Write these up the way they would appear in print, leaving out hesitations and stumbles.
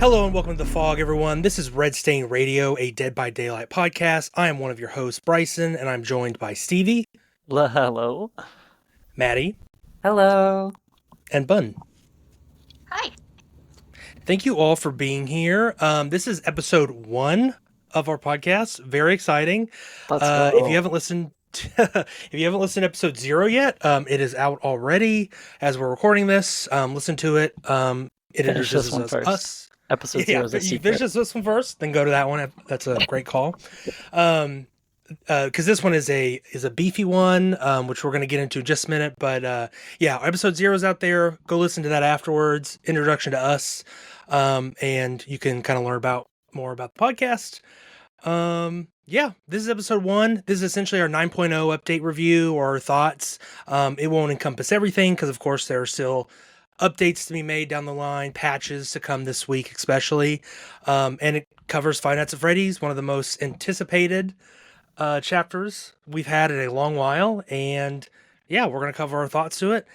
Hello and welcome to The Fog, everyone. This is Red Stain Radio, a Dead by Daylight podcast. I am one of your hosts, Bryson, and I'm joined by Stevie, Hello. Maddie, Hello. and Bun. Hi. Thank you all for being here. This is episode 1 of our podcast. Very exciting. Let's go. If you haven't listened to episode 0 yet, it is out already as we're recording this. Listen to it. It Finish this introduces one first. us. Episode 0 is a you secret. finish this one first, then go to that one. That's a great call. Because this one is a beefy one, which we're going to get into in just a minute. But yeah, episode 0 is out there. Go listen to that afterwards. Introduction to us, and you can kind of learn more about the podcast. Yeah, this is episode 1. This is essentially our 9.0 update review or thoughts. It won't encompass everything because, of course, there are still updates to be made down the line, patches to come this week especially, and it covers Five Nights at Freddy's, one of the most anticipated chapters we've had in a long while, and yeah, we're going to cover our thoughts to it.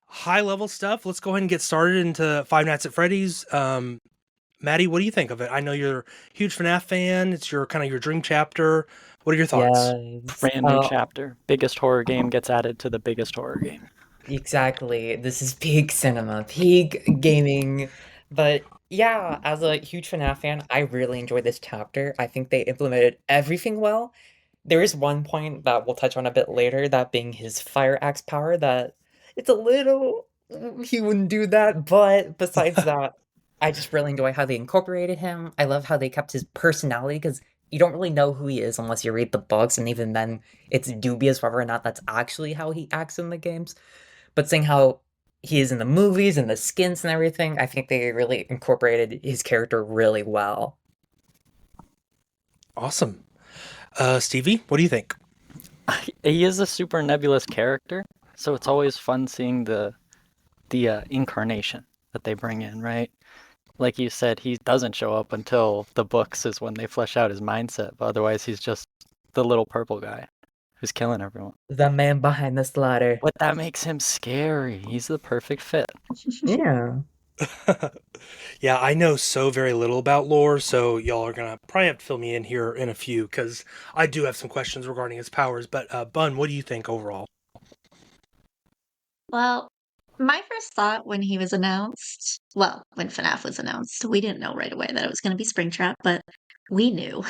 High level stuff. Let's go ahead and get started into Five Nights at Freddy's. Maddie, what do you think of it? I know you're a huge FNAF fan. It's your dream chapter. What are your thoughts? Yes. Brand new chapter. Biggest horror game gets added to the biggest horror game. Exactly. This is peak cinema, peak gaming. But yeah, as a huge FNAF fan, I really enjoyed this chapter. I think they implemented everything well. There is one point that we'll touch on a bit later, that being his fire axe power, that it's a little he wouldn't do that, but besides that, I just really enjoy how they incorporated him. I love how they kept his personality, because you don't really know who he is unless you read the books, and even then it's dubious whether or not that's actually how he acts in the games. But seeing how he is in the movies and the skins and everything, I think they really incorporated his character really well. Awesome. Stevie, what do you think? He is a super nebulous character, so it's always fun seeing the incarnation that they bring in, right? Like you said, he doesn't show up until the books is when they flesh out his mindset, but otherwise he's just the little purple guy who's killing everyone. The man behind the slaughter. But that makes him scary. He's the perfect fit. Yeah. Yeah, I know so very little about lore, so y'all are gonna probably have to fill me in here in a few, because I do have some questions regarding his powers. But Bun, what do you think overall? Well, my first thought when he was announced, well, when FNAF was announced, we didn't know right away that it was going to be Springtrap, but we knew.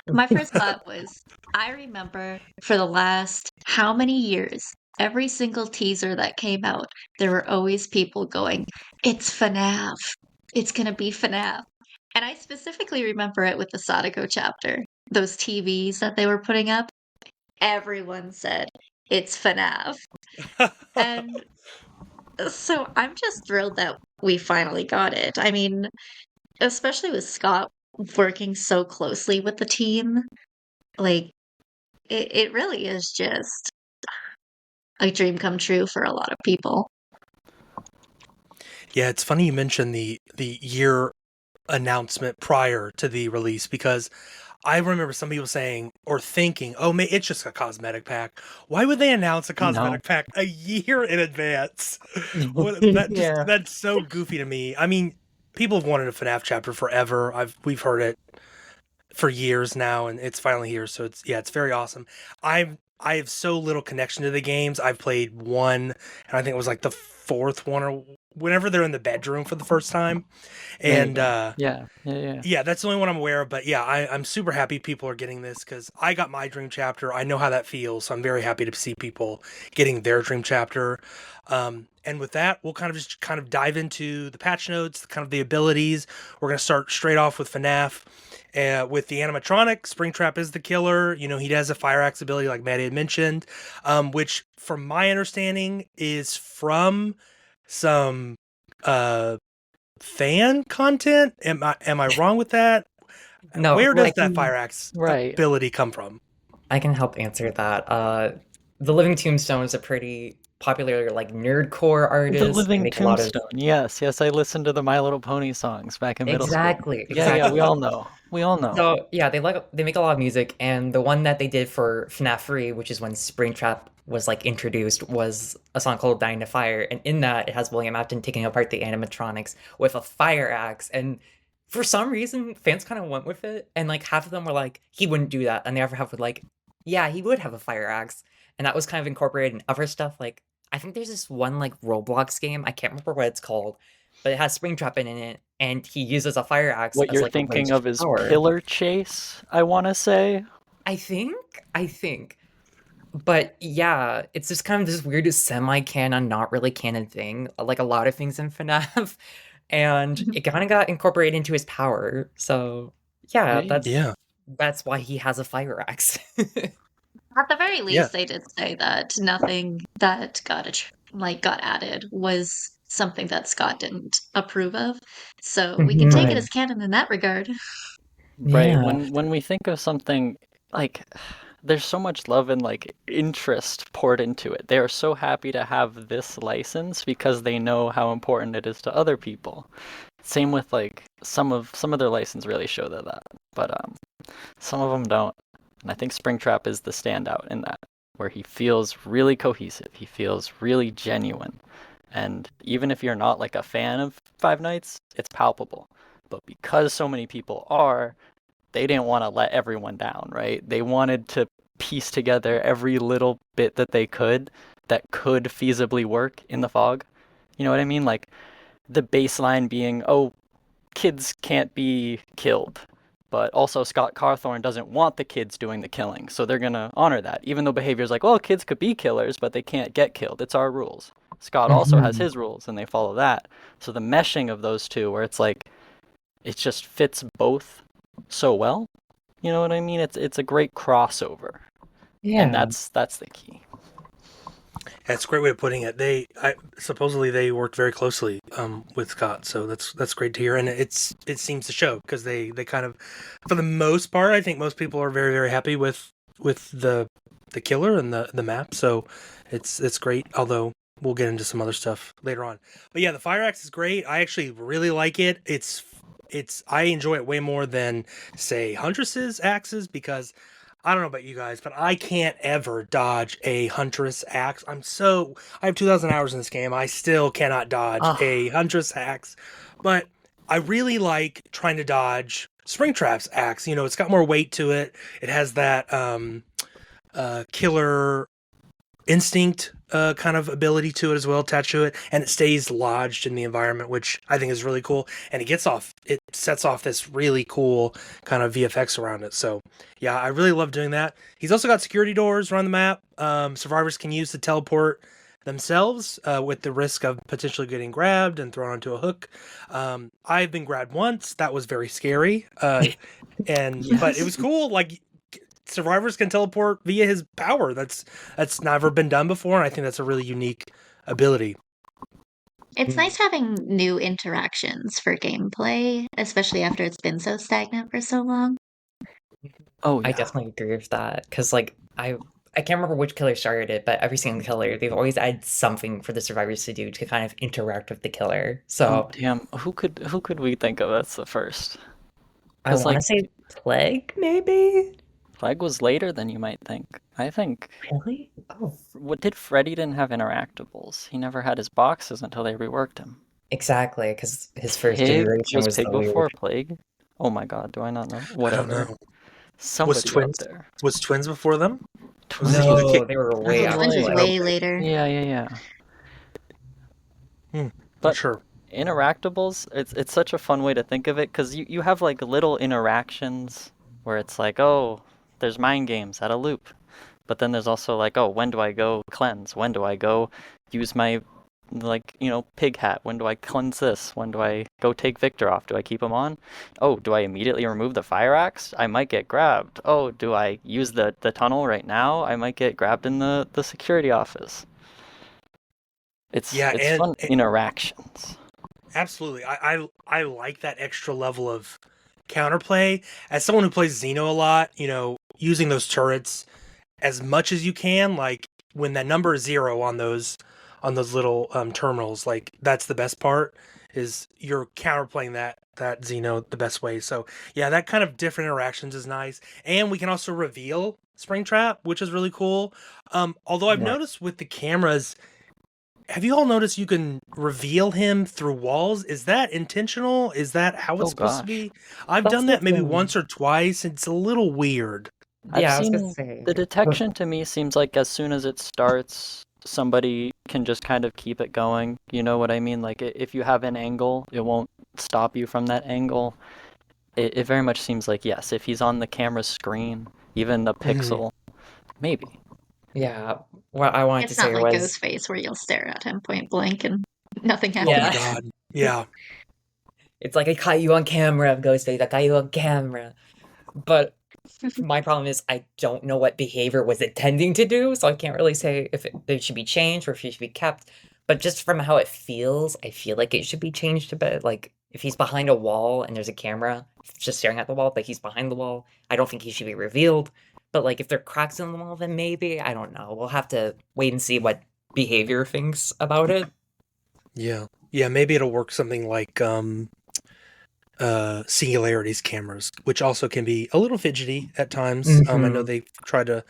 My first thought was, I remember for the last how many years, every single teaser that came out, there were always people going, "It's FNAF. It's going to be FNAF." And I specifically remember it with the Sadako chapter, those TVs that they were putting up. Everyone said, "It's FNAF." And so I'm just thrilled that we finally got it. I mean, especially with Scott working so closely with the team, like it really is just a dream come true for a lot of people. Yeah, it's funny you mentioned the year announcement prior to the release, because I remember some people saying or thinking, "Oh, it's just a cosmetic pack." Why would they announce a cosmetic pack a year in advance? Yeah. That's so goofy to me. I mean, people have wanted a FNAF chapter forever. We've heard it for years now, and it's finally here. So it's very awesome. I have so little connection to the games. I've played one, and I think it was like the fourth one, or whenever they're in the bedroom for the first time. And Yeah, that's the only one I'm aware of. But yeah, I'm super happy people are getting this, because I got my dream chapter. I know how that feels, so I'm very happy to see people getting their dream chapter. And with that, we'll kind of dive into the patch notes, kind of the abilities. We're going to start straight off with FNAF. With the animatronic, Springtrap is the killer. You know, he has a fire axe ability, like Maddie had mentioned, which, from my understanding, is from some fan content. Am I wrong with that? No, Where does I that can- fire axe Right. ability come from? I can help answer that. The Living Tombstone is a pretty popular, like, nerdcore artist. The They Living make a lot of- Tombstone. Yes, I listened to the My Little Pony songs back in middle school. Exactly. Yeah, we all know. So yeah, they make a lot of music, and the one that they did for FNAF 3, which is when Springtrap was like introduced, was a song called Dying to Fire, and in that it has William Afton taking apart the animatronics with a fire axe, and for some reason, fans kind of went with it, and like half of them were like, he wouldn't do that, and the other half were like, yeah, he would have a fire axe, and that was kind of incorporated in other stuff. Like, I think there's this one like Roblox game, I can't remember what it's called, but it has Springtrap in it, and he uses a fire axe What as you're like a thinking ranged of is power. Pillar Chase, I want to say. I think. But yeah, it's just kind of this weird semi-canon, not really canon thing, like a lot of things in FNAF. And it kind of got incorporated into his power. So yeah, Right. that's why he has a fire axe. At the very Yeah. least, they did say that nothing that got added was something that Scott didn't approve of. So we can take it Right. as canon in that regard. Right. Yeah. When we think of something like there's so much love and like interest poured into it. They are so happy to have this license because they know how important it is to other people. Same with like some of their license really show that, but some of them don't. And I think Springtrap is the standout in that, where he feels really cohesive. He feels really genuine. And even if you're not like a fan of Five Nights, it's palpable. But because so many people are, they didn't want to let everyone down, right? They wanted to piece together every little bit that could feasibly work in the fog. You know what I mean? Like the baseline being, oh, kids can't be killed. But also Scott Cawthorne doesn't want the kids doing the killing, so they're gonna honor that. Even though behavior's like, well, kids could be killers, but they can't get killed. It's our rules. Scott also has his rules, and they follow that. So the meshing of those two, where it's like, it just fits both so well. You know what I mean? It's a great crossover, and Yeah. that's the key. That's a great way of putting it. Supposedly they worked very closely with Scott, so that's great to hear, and it seems to show because they kind of, for the most part, I think most people are very very happy with the killer and the map. So it's great. Although we'll get into some other stuff later on. But yeah, the fire axe is great. I actually really like it. I enjoy it way more than say Huntress's axes because I don't know about you guys, but I can't ever dodge a Huntress axe. I have 2,000 hours in this game. I still cannot dodge a Huntress axe, but I really like trying to dodge Springtrap's axe. It's got more weight to it. It has that killer instinct kind of ability to it as well, attached to it, and it stays lodged in the environment, which I think is really cool. And it sets off this really cool kind of VFX around it. So yeah, I really love doing that. He's also got security doors around the map. Survivors can use to teleport themselves with the risk of potentially getting grabbed and thrown onto a hook. I've been grabbed once. That was very scary. But it was cool. Like, survivors can teleport via his power. That's never been done before, and I think that's a really unique ability. It's nice having new interactions for gameplay, especially after it's been so stagnant for so long. Oh yeah. I definitely agree with that because like I can't remember which killer started it, but every single killer they've always added something for the survivors to do to kind of interact with the killer. So Damn, who could we think of as the first? I want to say Plague, maybe. Plague was later than you might think. I think. Really? Oh, Freddy didn't have interactables. He never had his boxes until they reworked him. exactly, because his first Pig generation was was Pig the before weird. Plague. Oh my god, do I not know? I don't Whatever. know. Somebody Twins? up there. Was Twins before them? Twins. No, they were way No after. Twins was way. way later. Yeah. Not But sure. interactables, it's such a fun way to think of it because you have like little interactions where it's like, oh, there's mind games at a loop. But then there's also like, oh, when do I go cleanse? When do I go use my, like, pig hat? When do I cleanse this? When do I go take Victor off? Do I keep him on? Oh, do I immediately remove the fire axe? I might get grabbed. Oh, do I use the tunnel right now? I might get grabbed in the security office. It's fun interactions. Absolutely. I like that extra level of counterplay. As someone who plays Xeno a lot, using those turrets as much as you can, like when that number is 0 on those little terminals, like that's the best part, is you're counterplaying that Xeno the best way. So yeah, that kind of different interactions is nice. And we can also reveal Springtrap, which is really cool. Although I've noticed with the cameras, have you all noticed you can reveal him through walls? Is that intentional? Is that how it's supposed to gosh. be? I've That's done the that maybe thing. once or twice. It's a little weird. I've Yeah, I was gonna seen say. the detection to me seems like as soon as it starts, somebody can just kind of keep it going. You know what I mean? Like if you have an angle, it won't stop you from that angle. It very much seems like yes, if he's on the camera screen, even a pixel, maybe. Yeah, what I wanted to It's not say like was, Ghostface where you'll stare at him point blank and nothing Oh my yeah, happens. god. Yeah. it's like I caught you on camera, Ghostface. I caught you on camera. But my problem is I don't know what behavior was intending to do, so I can't really say if it should be changed or if it should be kept. But just from how it feels, I feel like it should be changed a bit. Like if he's behind a wall and there's a camera just staring at the wall, but he's behind the wall, I don't think he should be revealed. But like if there are cracks in the wall, then maybe I don't know. We'll have to wait and see what behavior thinks about it. Yeah. Yeah, maybe it'll work something like Singularity's cameras, which also can be a little fidgety at times. I know Mhm. they try to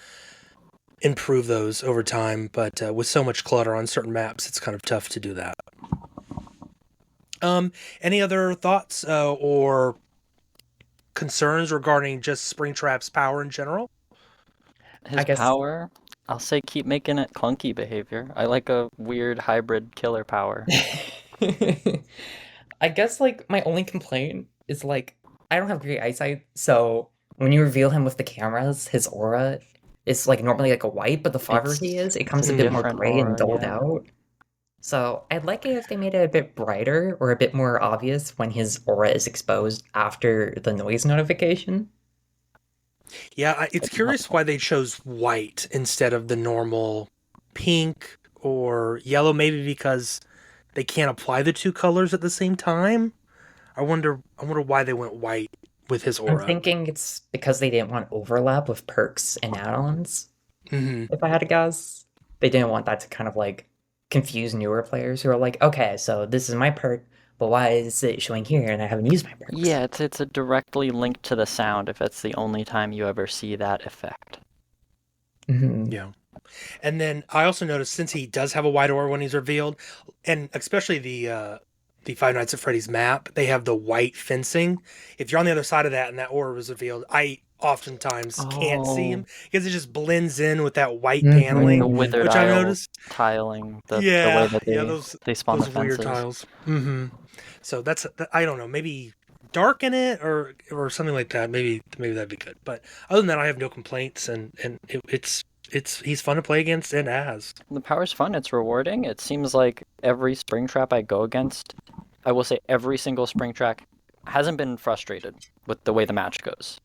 improve those over time, but with so much clutter on certain maps, it's kind of tough to do that. Any other thoughts or concerns regarding just Springtrap's power in general? His guess power, I'll say keep making it clunky behavior. I like a weird hybrid killer power. I guess like my only complaint is like I don't have great eyesight, so when you reveal him with the cameras, his aura is like normally like a white, but the farther he is, it comes It's a a bit more different gray and aura, dulled yeah. out. So I'd like it if they made it a bit brighter or a bit more obvious when his aura is exposed after the noise notification. Yeah, it's curious why they chose white instead of the normal pink or yellow. Maybe because they can't apply the two colors at the same time. I wonder. I wonder why they went white with his I'm aura. thinking it's because they didn't want overlap with perks and add-ons. Hmm. If I had to guess. They didn't want that to kind of like confuse newer players who are like, okay, so this is my perk, but why is it showing here and I haven't used my perks? Yeah, it's a directly linked to the sound if it's the only time you ever see that effect. Mhm. Yeah. And then I also noticed since he does have a white aura when he's revealed, and especially the Five Nights at Freddy's map, they have the white fencing. If you're on the other side of that and that aura was revealed, I oftentimes can't see him Oh, because it just blends in with that white like the paneling, Mhm. withered which I've isle noticed. tiling, the way Yeah, that yeah, they spawn the those weird fences. tiles. Hmm. So I don't know, maybe darken it or something like that. Maybe that'd be good. But other than that, I have no complaints, and it's he's fun to play against and as. The power's fun, it's rewarding. It seems like every Springtrap I go against, I will say every single Springtrap hasn't been frustrated with the way the match goes.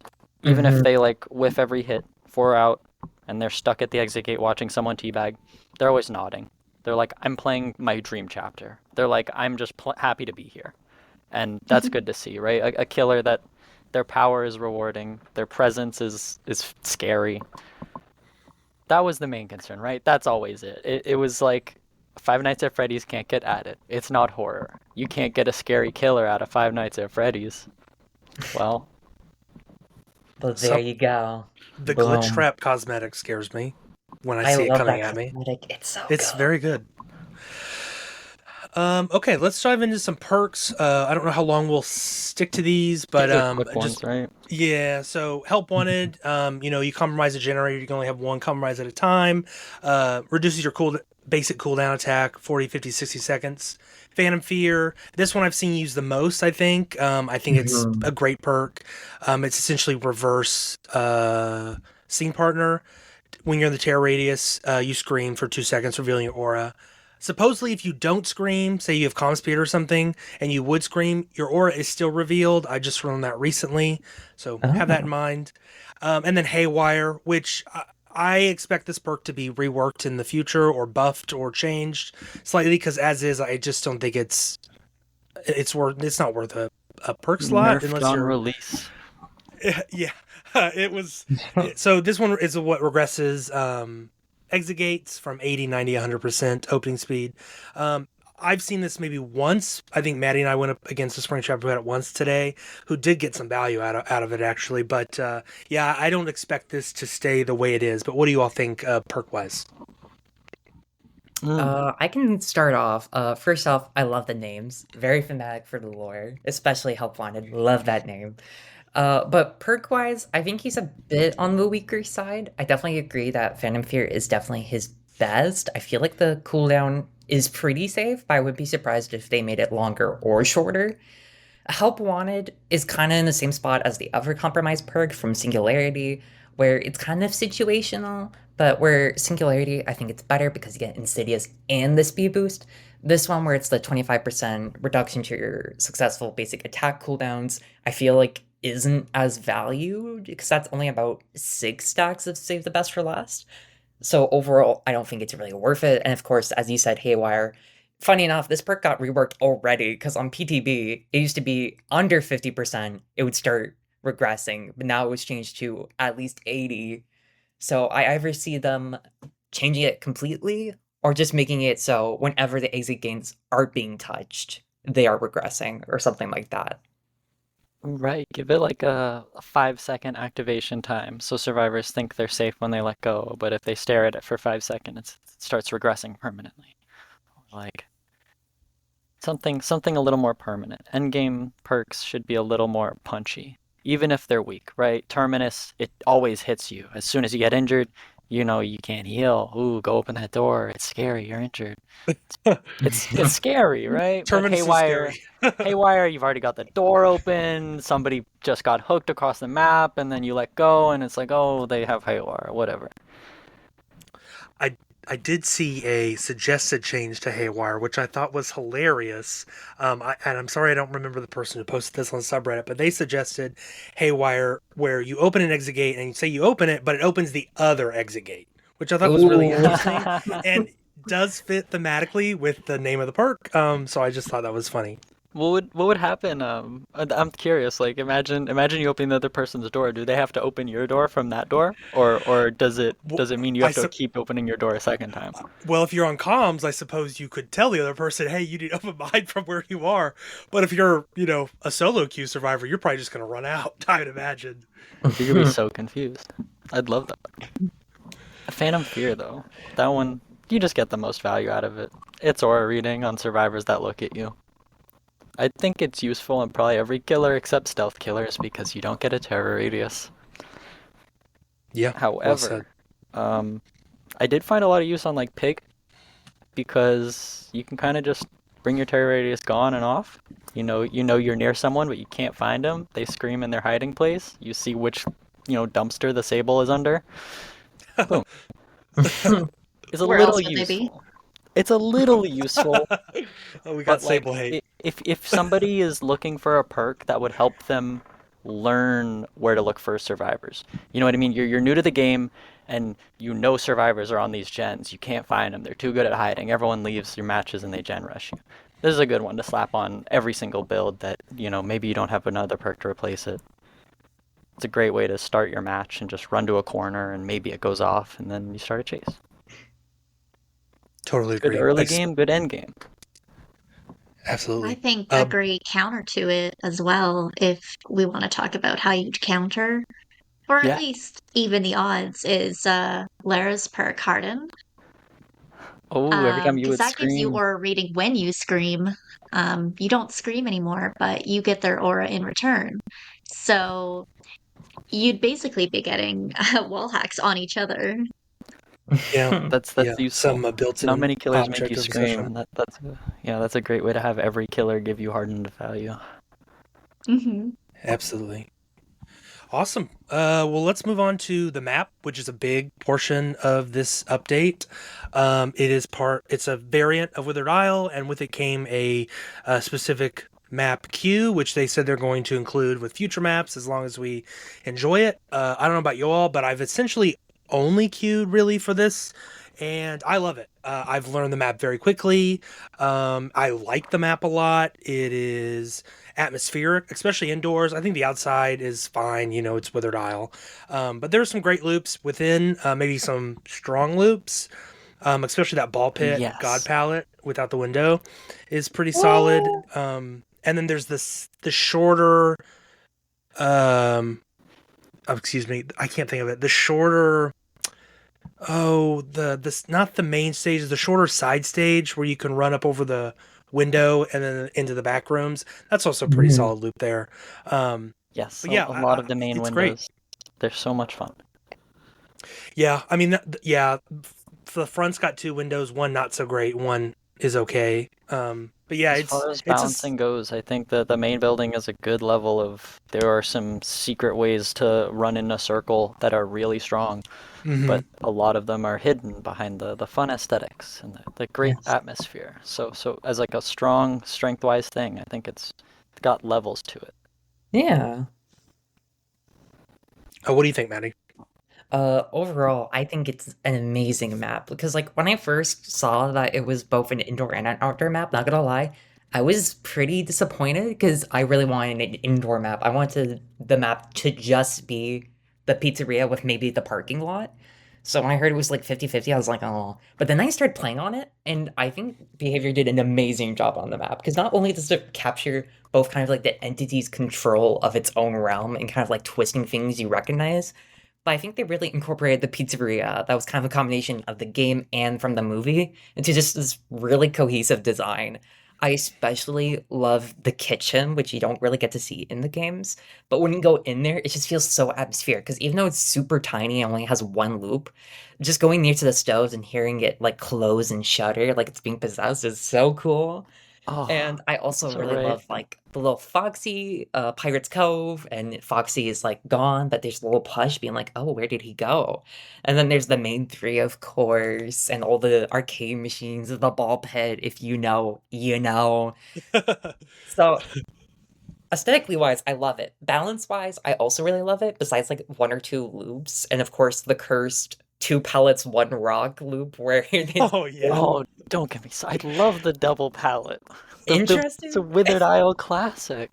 Even if Mhm. they like whiff every hit, 4 out, and they're stuck at the exit gate watching someone teabag, they're always nodding. They're like, I'm playing my dream chapter. They're like, I'm just happy to be here. And that's good to see, right? A killer that their power is rewarding, their presence is scary. That was the main concern, right? That's always it. It was like Five Nights at Freddy's can't get at it. It's not horror. You can't get a scary killer out of Five Nights at Freddy's. Well, But there Some you go. the glitch Boom. trap cosmetic scares me when I I see it love coming that at me. cosmetic. It's so It's good. very good. Okay, let's dive into some perks. I don't know how long we'll stick to these, but these are quick just ones, right? yeah. So help wanted. You compromise a generator. You can only have one compromise at a time. Reduces your basic cooldown attack 40, 50, 60 seconds. Phantom Fear. This one I've seen used the most. I think it's a Mhm. great perk. It's essentially reverse scene partner. When you're in the terror radius, you scream for 2 seconds, revealing your aura. Supposedly, if you don't scream, say you have comm speed or something, and you would scream, your aura is still revealed. I just learned that recently, so have that in Oh. mind. And then Haywire, which I expect this perk to be reworked in the future or buffed or changed slightly because as is, I just don't think it's not worth a perk slot Nerfed unless on you're release. yeah. It was so this one is what regresses exit gates from 80, 90, 100% opening speed. I've seen this maybe once. I think Maddie and I went up against a Springtrap who had it once today, who did get some value out of it actually. But yeah, I don't expect this to stay the way it is. But what do you all think perk wise? I can start off. First off, I love the names. Very thematic for the lore, especially Help Wanted. Love that name. But perk-wise, I think he's a bit on the weaker side. I definitely agree that Phantom Fear is definitely his best. I feel like the cooldown is pretty safe, but I would be surprised if they made it longer or shorter. Help Wanted is kind of in the same spot as the other compromise perk from Singularity, where it's kind of situational, but where Singularity, I think it's better because you get Insidious and the speed boost. This one, where it's the 25% reduction to your successful basic attack cooldowns, I feel like isn't as valued because that's only about 6 stacks of Save the Best for Last. So overall, I don't think it's really worth it. And of course, as you said, Haywire, funny enough, this perk got reworked already because on PTB, it used to be under 50%, it would start regressing, but now it was changed to at least 80. So I either see them changing it completely or just making it so whenever the exit gains are being touched, they are regressing or something like that. Right, give it like a 5 second activation time so survivors think they're safe when they let go, but if they stare at it for 5 seconds, it starts regressing permanently. Like something a little more permanent. Endgame perks should be a little more punchy, even if they're weak, right? Terminus, it always hits you. As soon as you get injured, you know you can't heal. Ooh, go open that door. It's scary. You're injured. It's scary, right? But Terminus is scary. Haywire, you've already got the door open. Somebody just got hooked across the map, and then you let go, and it's like, oh, they have Haywire, whatever. I did see a suggested change to Haywire, which I thought was hilarious. And I'm sorry I don't remember the person who posted this on the subreddit, but they suggested Haywire where you open an exit gate and you say you open it, but it opens the other exit gate, which I thought was really interesting and does fit thematically with the name of the perk. So I just thought that was funny. What would happen? I'm curious. Like, imagine you opening the other person's door. Do they have to open your door from that door, or does it mean you have to keep opening your door a second time? Well, if you're on comms, I suppose you could tell the other person, "Hey, you need to open mine from where you are." But if you're, a solo queue survivor, you're probably just gonna run out. I would imagine. You're gonna be so confused. I'd love that. Phantom Fear, though, that one you just get the most value out of it. It's aura reading on survivors that look at you. I think it's useful in probably every killer except stealth killers because you don't get a terror radius. Yeah. However, I did find a lot of use on like Pig because you can kind of just bring your terror radius on and off. You know you're near someone, but you can't find them. They scream in their hiding place. You see which dumpster the Sable is under. Boom. It's a Where little else would they be? useful. It's a little useful. Oh, we got But like, Sable hate. if somebody is looking for a perk that would help them learn where to look for survivors, you know what I mean? You're new to the game, and survivors are on these gens. You can't find them. They're too good at hiding. Everyone leaves your matches and they gen rush you. This is a good one to slap on every single build that maybe you don't have another perk to replace it. It's a great way to start your match and just run to a corner and maybe it goes off and then you start a chase. Totally agree. Good early game, good end game. Absolutely. I think a great counter to it as well, if we want to talk about how you'd counter, or at least even the odds, is Lara's perk Harden. Oh, every time you Because would that gives you scream. aura reading when you scream. You don't scream anymore, but you get their aura in return. So you'd basically be getting wall hacks on each other. Yeah. That's useful. Some built-in Not many killers make object you of scream, possession. and that's a great way to have every killer give you hardened value. Mm-hmm. Absolutely. Awesome. Well, let's move on to the map, which is a big portion of this update. It's a variant of Withered Isle, and with it came a specific map queue, which they said they're going to include with future maps as long as we enjoy it. I don't know about you all, but I've essentially only queued really for this, and I love it. I've learned the map very quickly. I like the map a lot. It is atmospheric, especially indoors. I think the outside is fine. It's Withered Isle. But there's some great loops within, maybe some strong loops, especially that ball pit God Yes. palette without the window is pretty solid. And then there's the shorter, excuse me, I can't think of it. The shorter, Oh, this not the main stage, the shorter side stage where you can run up over the window and then into the back rooms. That's also a pretty Mhm. solid loop there. Yes, But yeah, a lot of the main it's great. windows. They're so much fun. Yeah, I mean, yeah, the front's got two windows, one not so great, one is okay. But yeah, As far as it's balancing goes, I think that the main building is a good level of. There are some secret ways to run in a circle that are really strong, hmm but a lot of them are hidden behind the fun aesthetics and the great Yes. atmosphere. So as like a strong strength-wise thing, I think it's got levels to it. Yeah. Oh, what do you think, Maddie? Overall, I think it's an amazing map because, like, when I first saw that it was both an indoor and an outdoor map, not gonna lie, I was pretty disappointed because I really wanted an indoor map. I wanted the map to just be the pizzeria with maybe the parking lot. So when I heard it was like 50-50, I was like, oh. But then I started playing on it, and I think Behavior did an amazing job on the map because not only does it capture both kind of like the entity's control of its own realm and kind of like twisting things you recognize, but I think they really incorporated the pizzeria that was kind of a combination of the game and from the movie into just this really cohesive design. I especially love the kitchen, which you don't really get to see in the games. But when you go in there, it just feels so atmospheric. Because even though it's super tiny and only has one loop, just going near to the stoves and hearing it like close and shutter like it's being possessed is so cool. Oh, And I also so really right. love, like, the little Foxy, Pirate's Cove, and Foxy is, like, gone, but there's a little Plush being like, "Oh, where did he go?" And then there's the main 3, of course, and all the arcade machines, the ball pit, if you know, you know. So, aesthetically wise, I love it. Balance wise, I also really love it, besides, like, 1 or 2 loops, and of course, the cursed 2 pellets, 1 rock loop where it's Oh yeah, so Oh, don't get me started. I love the double palette. It's a interesting. Withered Isle classic.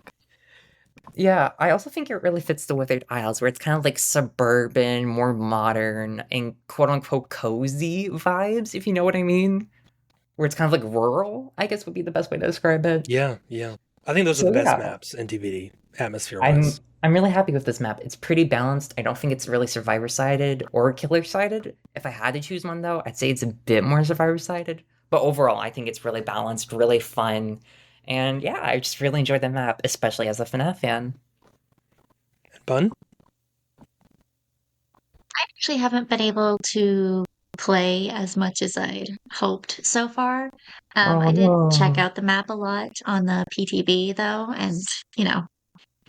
Yeah, I also think it really fits the Withered Isles, where it's kind of like suburban, more modern, and quote unquote cozy vibes, if you know what I mean. Where it's kind of like rural, I guess would be the best way to describe it. yeah. I think those are the So best yeah, maps in DbD, atmosphere I'm wise. I'm really happy with this map. It's pretty balanced. I don't think it's really survivor sided or killer sided. If I had to choose one though, I'd say it's a bit more survivor sided. But overall, I think it's really balanced, really fun. And yeah, I just really enjoyed the map, especially as a FNAF fan. Bun? I actually haven't been able to play as much as I'd hoped so far. Oh I did check no. out the map a lot on the PTB though, and you know,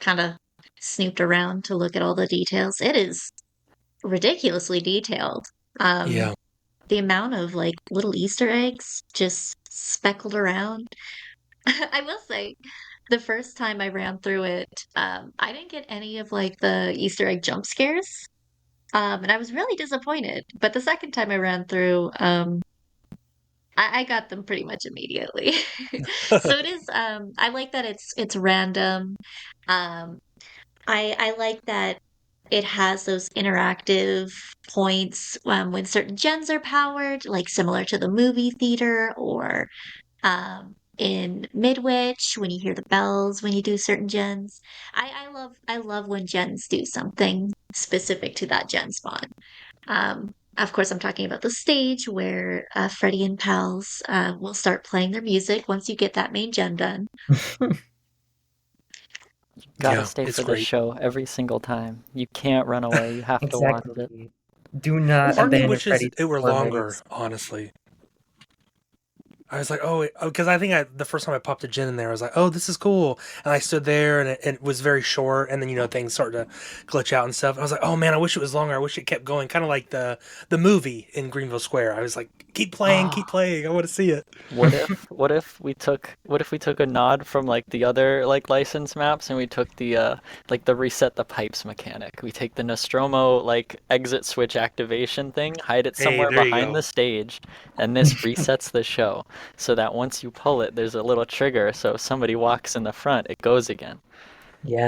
kind of snooped around to look at all the details. It is ridiculously detailed. Um, Yeah. the amount of like little Easter eggs just speckled around. I will say, the first time I ran through it, I didn't get any of like the Easter egg jump scares. And I was really disappointed. But the second time I ran through, I got them pretty much immediately. So it is, I like that it's random. Um, I like that it has those interactive points when certain gens are powered, like similar to the movie theater or in Midwich when you hear the bells when you do certain gens. I love when gens do something specific to that gen spawn. Of course, I'm talking about the stage where Freddy and pals will start playing their music once you get that main gen done. Gotta Yeah, stay it's for the great. show every single time. You can't run away. You have to watch it. Exactly. Do not Part of me abandon wishes Freddy it were for longer, minutes. honestly. I was like, oh, because I think the first time I popped a gin in there, I was like, oh, this is cool. And I stood there and it was very short. And then, things started to glitch out and stuff. I was like, oh man, I wish it was longer. I wish it kept going. Kind of like the movie in Greenville Square. I was like, keep playing, keep Ah, playing. I want to see it. what if we took a nod from like the other like license maps and we took the like the reset the pipes mechanic. We take the Nostromo like exit switch activation thing, hide it Hey, somewhere there you behind go. the stage, and this resets the show so that once you pull it, there's a little trigger. So if somebody walks in the front, it goes again.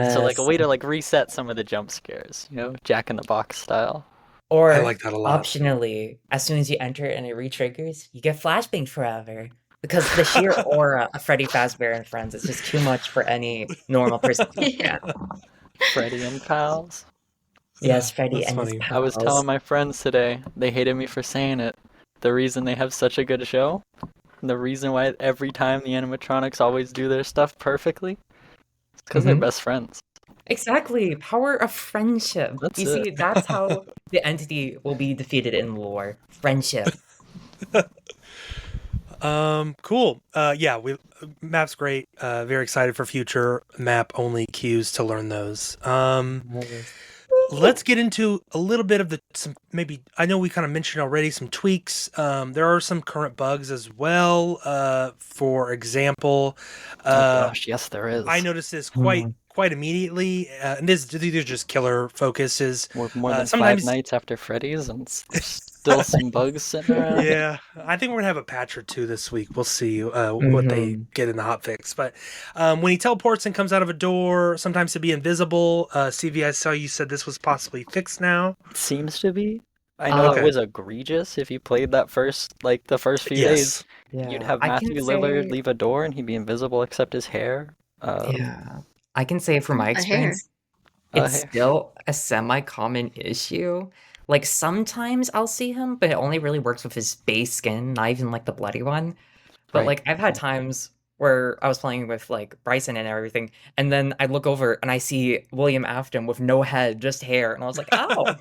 So like a Yes. way to like reset some of the jump scares, Jack in the Box style. I Or like that a lot. optionally, as soon as you enter and it re-triggers, you get flashbang forever. Because the sheer aura of Freddy Fazbear and Friends is just too much for any normal person to look at. Freddy and pals. Yes, Freddy That's and his funny. I was pals. telling my friends today, they hated me for saying it. The reason they have such a good show, and the reason why every time the animatronics always do their stuff perfectly, it's because they're Mhm. best friends. Exactly. Power of friendship. That's You it. see, that's how the entity will be defeated in lore. Friendship. Cool. Yeah, map's great. Very excited for future map only queues to learn those. Yes. Let's get into a little bit of some maybe I know we kind of mentioned already some tweaks. There are some current bugs as well. For example, Oh gosh, yes there I is. noticed this Mhm. quite immediately, and these are just killer focuses. We're more than 5 Sometimes nights after Freddy's, and there's still some bugs sitting around. yeah, I think we're gonna have a patch or two this week. We'll see what they Mhm. get in the hot fix. But when he teleports and comes out of a door, sometimes to be invisible. CV, I saw you said this was possibly fixed now. It seems to be. I know it Okay. was egregious if you played that the first few days. Yes. You'd Yeah, have I can Matthew Lillard say, leave a door and he'd be invisible except his hair. yeah, I can say from my A hair. experience, it's Hair. still a semi-common issue. Like sometimes I'll see him, but it only really works with his base skin, not even like the bloody one. But Right. like I've had times where I was playing with like Bryson and everything, and then I look over and I see William Afton with no head, just hair, and I was like, "Ow!"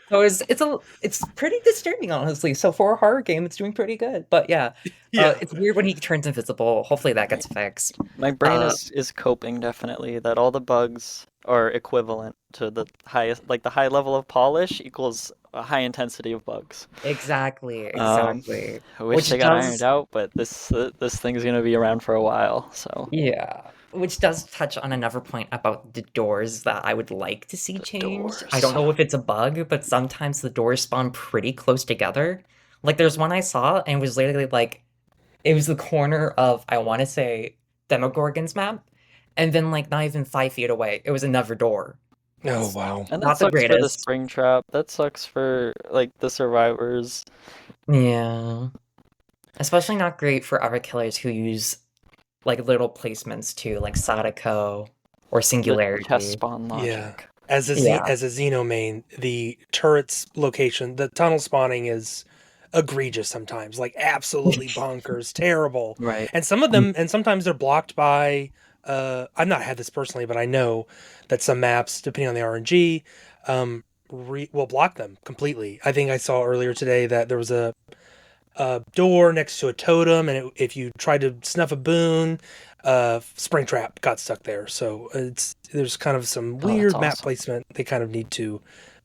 So it's pretty disturbing, honestly. So for a horror game, it's doing pretty good. But yeah, Yeah. it's weird when he turns invisible. Hopefully that Right. gets fixed. My brain Uh, is coping definitely that all the bugs are equivalent to the highest, like the high level of polish equals a high intensity of bugs. exactly, Um, exactly. I wish they Which got ironed does out, but this thing's gonna be around for a while. So Yeah, which does touch on another point about the doors that I would like to see the changed. I don't doors. know if it's a bug, but sometimes the doors spawn pretty close together. Like there's one I saw and it was literally like it was the corner of I want to say Demogorgon's map, and then like not even 5 feet away, it was another door. Oh wow. And that Not the sucks for the greatest. Springtrap. That sucks for like the survivors Yeah, especially not great for other killers who use like little placements too, like Sadako or the test Singularity. spawn Yeah. logic. Yeah. As a Xeno main, the turret's location, the tunnel spawning is egregious sometimes, like absolutely bonkers, terrible. Right. And some of them, and sometimes they're blocked by. I've not had this personally, but I know that some maps, depending on the RNG, will block them completely. I think I saw earlier today that there was a door next to a totem, and if you tried to snuff a boon, Springtrap got stuck there. So there's kind of some Oh, that's weird map awesome. placement they kind of need to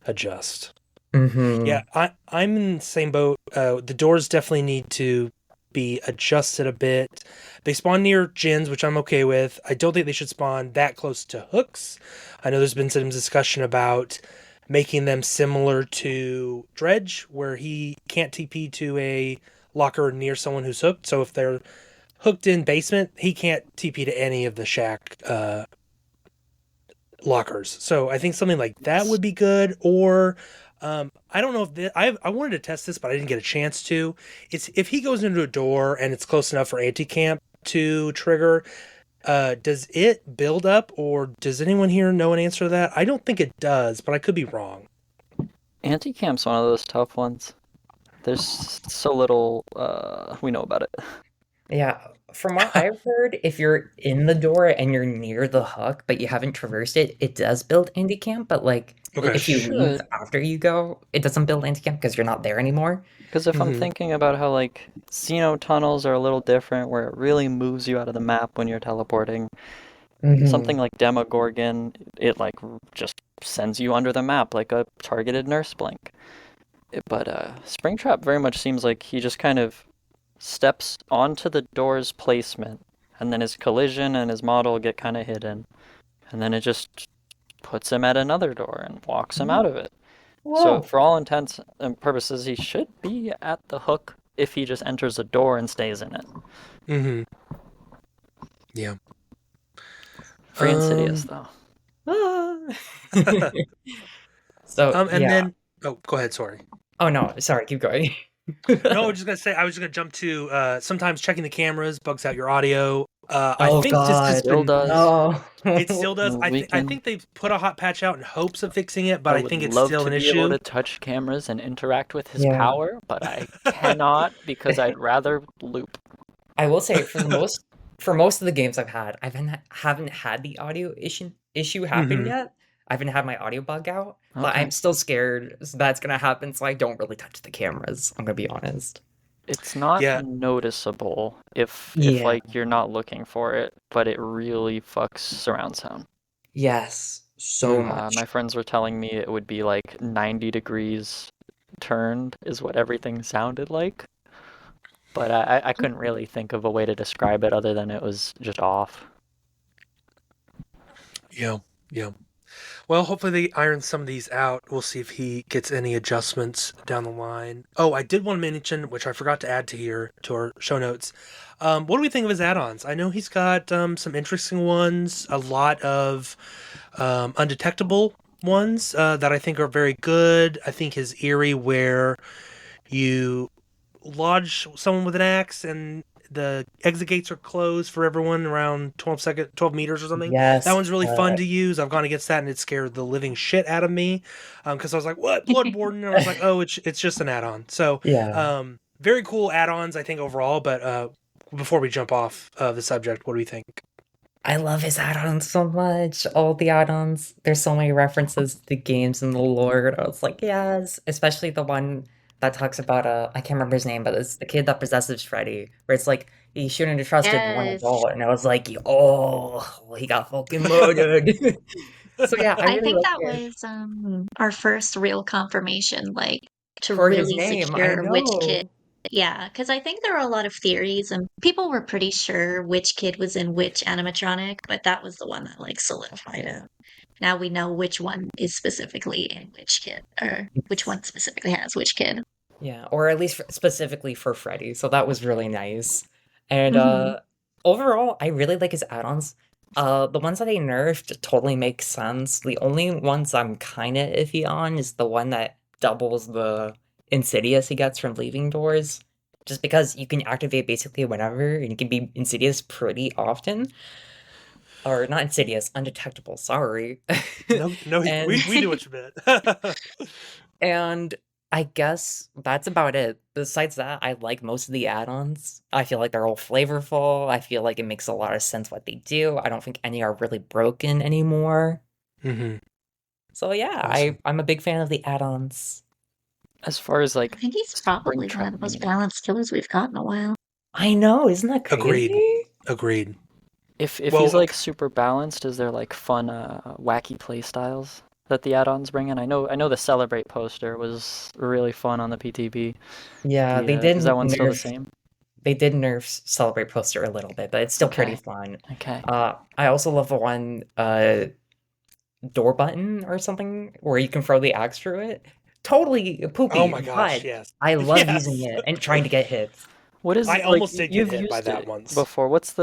adjust. Mm-hmm. Yeah, I'm in the same boat. The doors definitely need to be adjusted a bit. They spawn near gens, which I'm okay with. I don't think they should spawn that close to hooks. I know there's been some discussion about making them similar to Dredge, where he can't TP to a locker near someone who's hooked. So if they're hooked in basement, he can't TP to any of the shack lockers. So I think something like that would be good. Or I don't know if I wanted to test this, but I didn't get a chance to. It's if he goes into a door and it's close enough for anti-camp to trigger. Does it build up, or does anyone here know an answer to that? I don't think it does, but I could be wrong. Anti-camp's one of those tough ones. There's so little we know about it. Yeah, from what I've heard, if you're in the door and you're near the hook, but you haven't traversed it, it does build anti-camp, but like Okay. if you leave Should. after you go, it doesn't build anti-camp because you're not there anymore. Because if I'm Mhm. thinking about how like Xeno tunnels are a little different, where it really moves you out of the map when you're teleporting, Mm-hmm. something like Demogorgon, it like just sends you under the map like a targeted nurse blink. But Springtrap very much seems like he just kind of steps onto the door's placement, and then his collision and his model get kind of hidden, and then it just puts him at another door and walks him out of it. So Whoa. for all intents and purposes, he should be at the hook if he just enters a door and stays in it. Mhm. Yeah. Free Insidious though. So And yeah. then go ahead. Sorry. Oh no, sorry, keep going. No, I was just gonna say I was just gonna jump to sometimes checking the cameras bugs out your audio. I Oh think just it's god. Still been does. No. it still does. I We can. think they've put a hot patch out in hopes of fixing it, but I I would think it's love still to an be able issue. to touch cameras and interact with his Yeah. power, but I cannot because I'd rather loop. I will say for most of the games I've had, haven't had the audio issue happen Mhm. yet. I haven't had my audio bug out, but Okay. I'm still scared that's gonna happen, so I don't really touch the cameras. I'm gonna be honest. It's not Yeah. noticeable if Yeah. like you're not looking for it, but it really fucks surround sound. Yes. So Mm. much. My friends were telling me it would be like 90 degrees turned is what everything sounded like, but I couldn't really think of a way to describe it other than it was just off. Yeah. Yeah. Well, hopefully they iron some of these out. We'll see if he gets any adjustments down the line. Oh, I did want to mention, which I forgot to add to our show notes. What do we think of his add-ons? I know he's got some interesting ones, a lot of undetectable ones that I think are very good. I think his eerie, where you lodge someone with an axe and the exit gates are closed for everyone around 12 meters or something. That Yes. one's really fun to use. I've gone against that and it scared the living shit out of me. Because I was like, what? Bloodborne? And I was like, oh, it's just an add-on. So, Yeah. very cool add-ons, I think, overall. But before we jump off the subject, what do we think? I love his add-ons so much. All the add-ons. There's so many references to games and the lore. And I was like, yes. Especially the one that talks about I can't remember his name, but it's the kid that possesses Freddy. Where it's like he shouldn't have trusted one Yes. adult, and I was like, oh, he got fucking murdered. So yeah, I I really think like that it. was our first real confirmation, like to For his really name, I secure which kid. know. Yeah, because I think there were a lot of theories and people were pretty sure which kid was in which animatronic, but that was the one that like solidified it. Now we know which one is specifically in which kid, or which one specifically has which kid. Yeah, or at least specifically for Freddy. So that was really nice. And Hmm. overall, I really like his add-ons. The ones that they nerfed totally make sense. The only ones I'm kind of iffy on is the one that doubles the Insidious he gets from leaving doors. Just because you can activate basically whenever, and you can be Insidious pretty often. Or not Insidious, undetectable, sorry. No, And we knew what you meant. And I guess that's about it. Besides that, I like most of the add-ons. I feel like they're all flavorful. I feel like it makes a lot of sense what they do. I don't think any are really broken anymore. Hmm. So yeah, Awesome. I'm a big fan of the add-ons. As far as I like think he's probably one of Springtrap the most mania, balanced killers we've got in a while. I know, isn't that Agreed. crazy? Agreed. if he's Well, like super balanced, is there like fun wacky play styles that the add-ons bring in? I know the Celebrate poster was really fun on the PTB. Yeah, Is that one still the same? they did nerf Celebrate poster a little bit, but it's still pretty Okay. fun. Okay. I also love the one door button or something where you can throw the axe through it. Totally oh poopy, my gosh, but yes. I love using Yes. it and trying to get hits. What is I like almost did get you've hit by used that it once. before? What is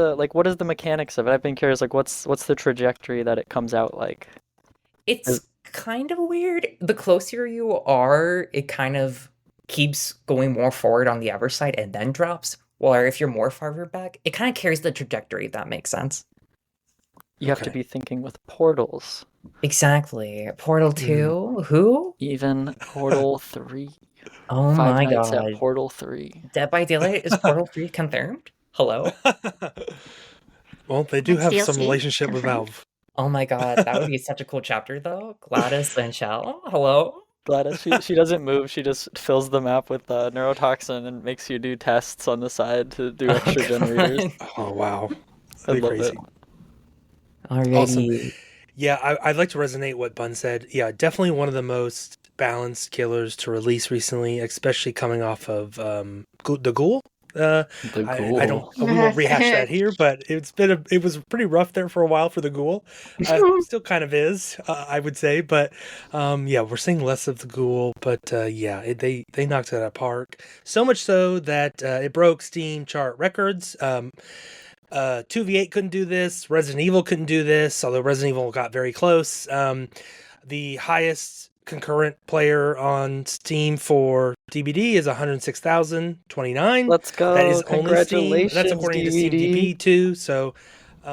the mechanics of it? I've been curious. Like what's the trajectory that it comes out like? It's kind of weird. The closer you are, it kind of keeps going more forward on the other side and then drops. Or if you're more farther back, it kind of carries the trajectory, if that makes sense. You have to Okay. be thinking with portals. Exactly. Portal Mhm. 2? Who? Even Portal 3. Oh Five my Nights at god. Portal 3. Dead by Daylight is Portal 3 confirmed? Hello? Well, they do Next have some DLC relationship with confirmed. Valve. Oh my god, that would be such a cool chapter though. Gladys and Shell, hello? Gladys, she doesn't move. She just fills the map with neurotoxin and makes you do tests on the side to do Oh extra generators. god. Oh wow, I really love it. crazy. Awesome. Alrighty. Yeah, I'd like to resonate what Bun said. Yeah, definitely one of the most balanced killers to release recently, especially coming off of the Ghoul. The I don't Ghoul. we won't rehash that here, but it was pretty rough there for a while for the Ghoul. Still kind of is, I would say, but yeah, we're seeing less of the Ghoul. But yeah, they knocked it out of the park. So much so that it broke Steam chart records. 2v8 couldn't do this. Resident Evil couldn't do this, although Resident Evil got very close. The highest concurrent player on Steam for DbD is 106,029. Let's go. That is only Steam. That's Congratulations, according to DvD. SteamDB too. So,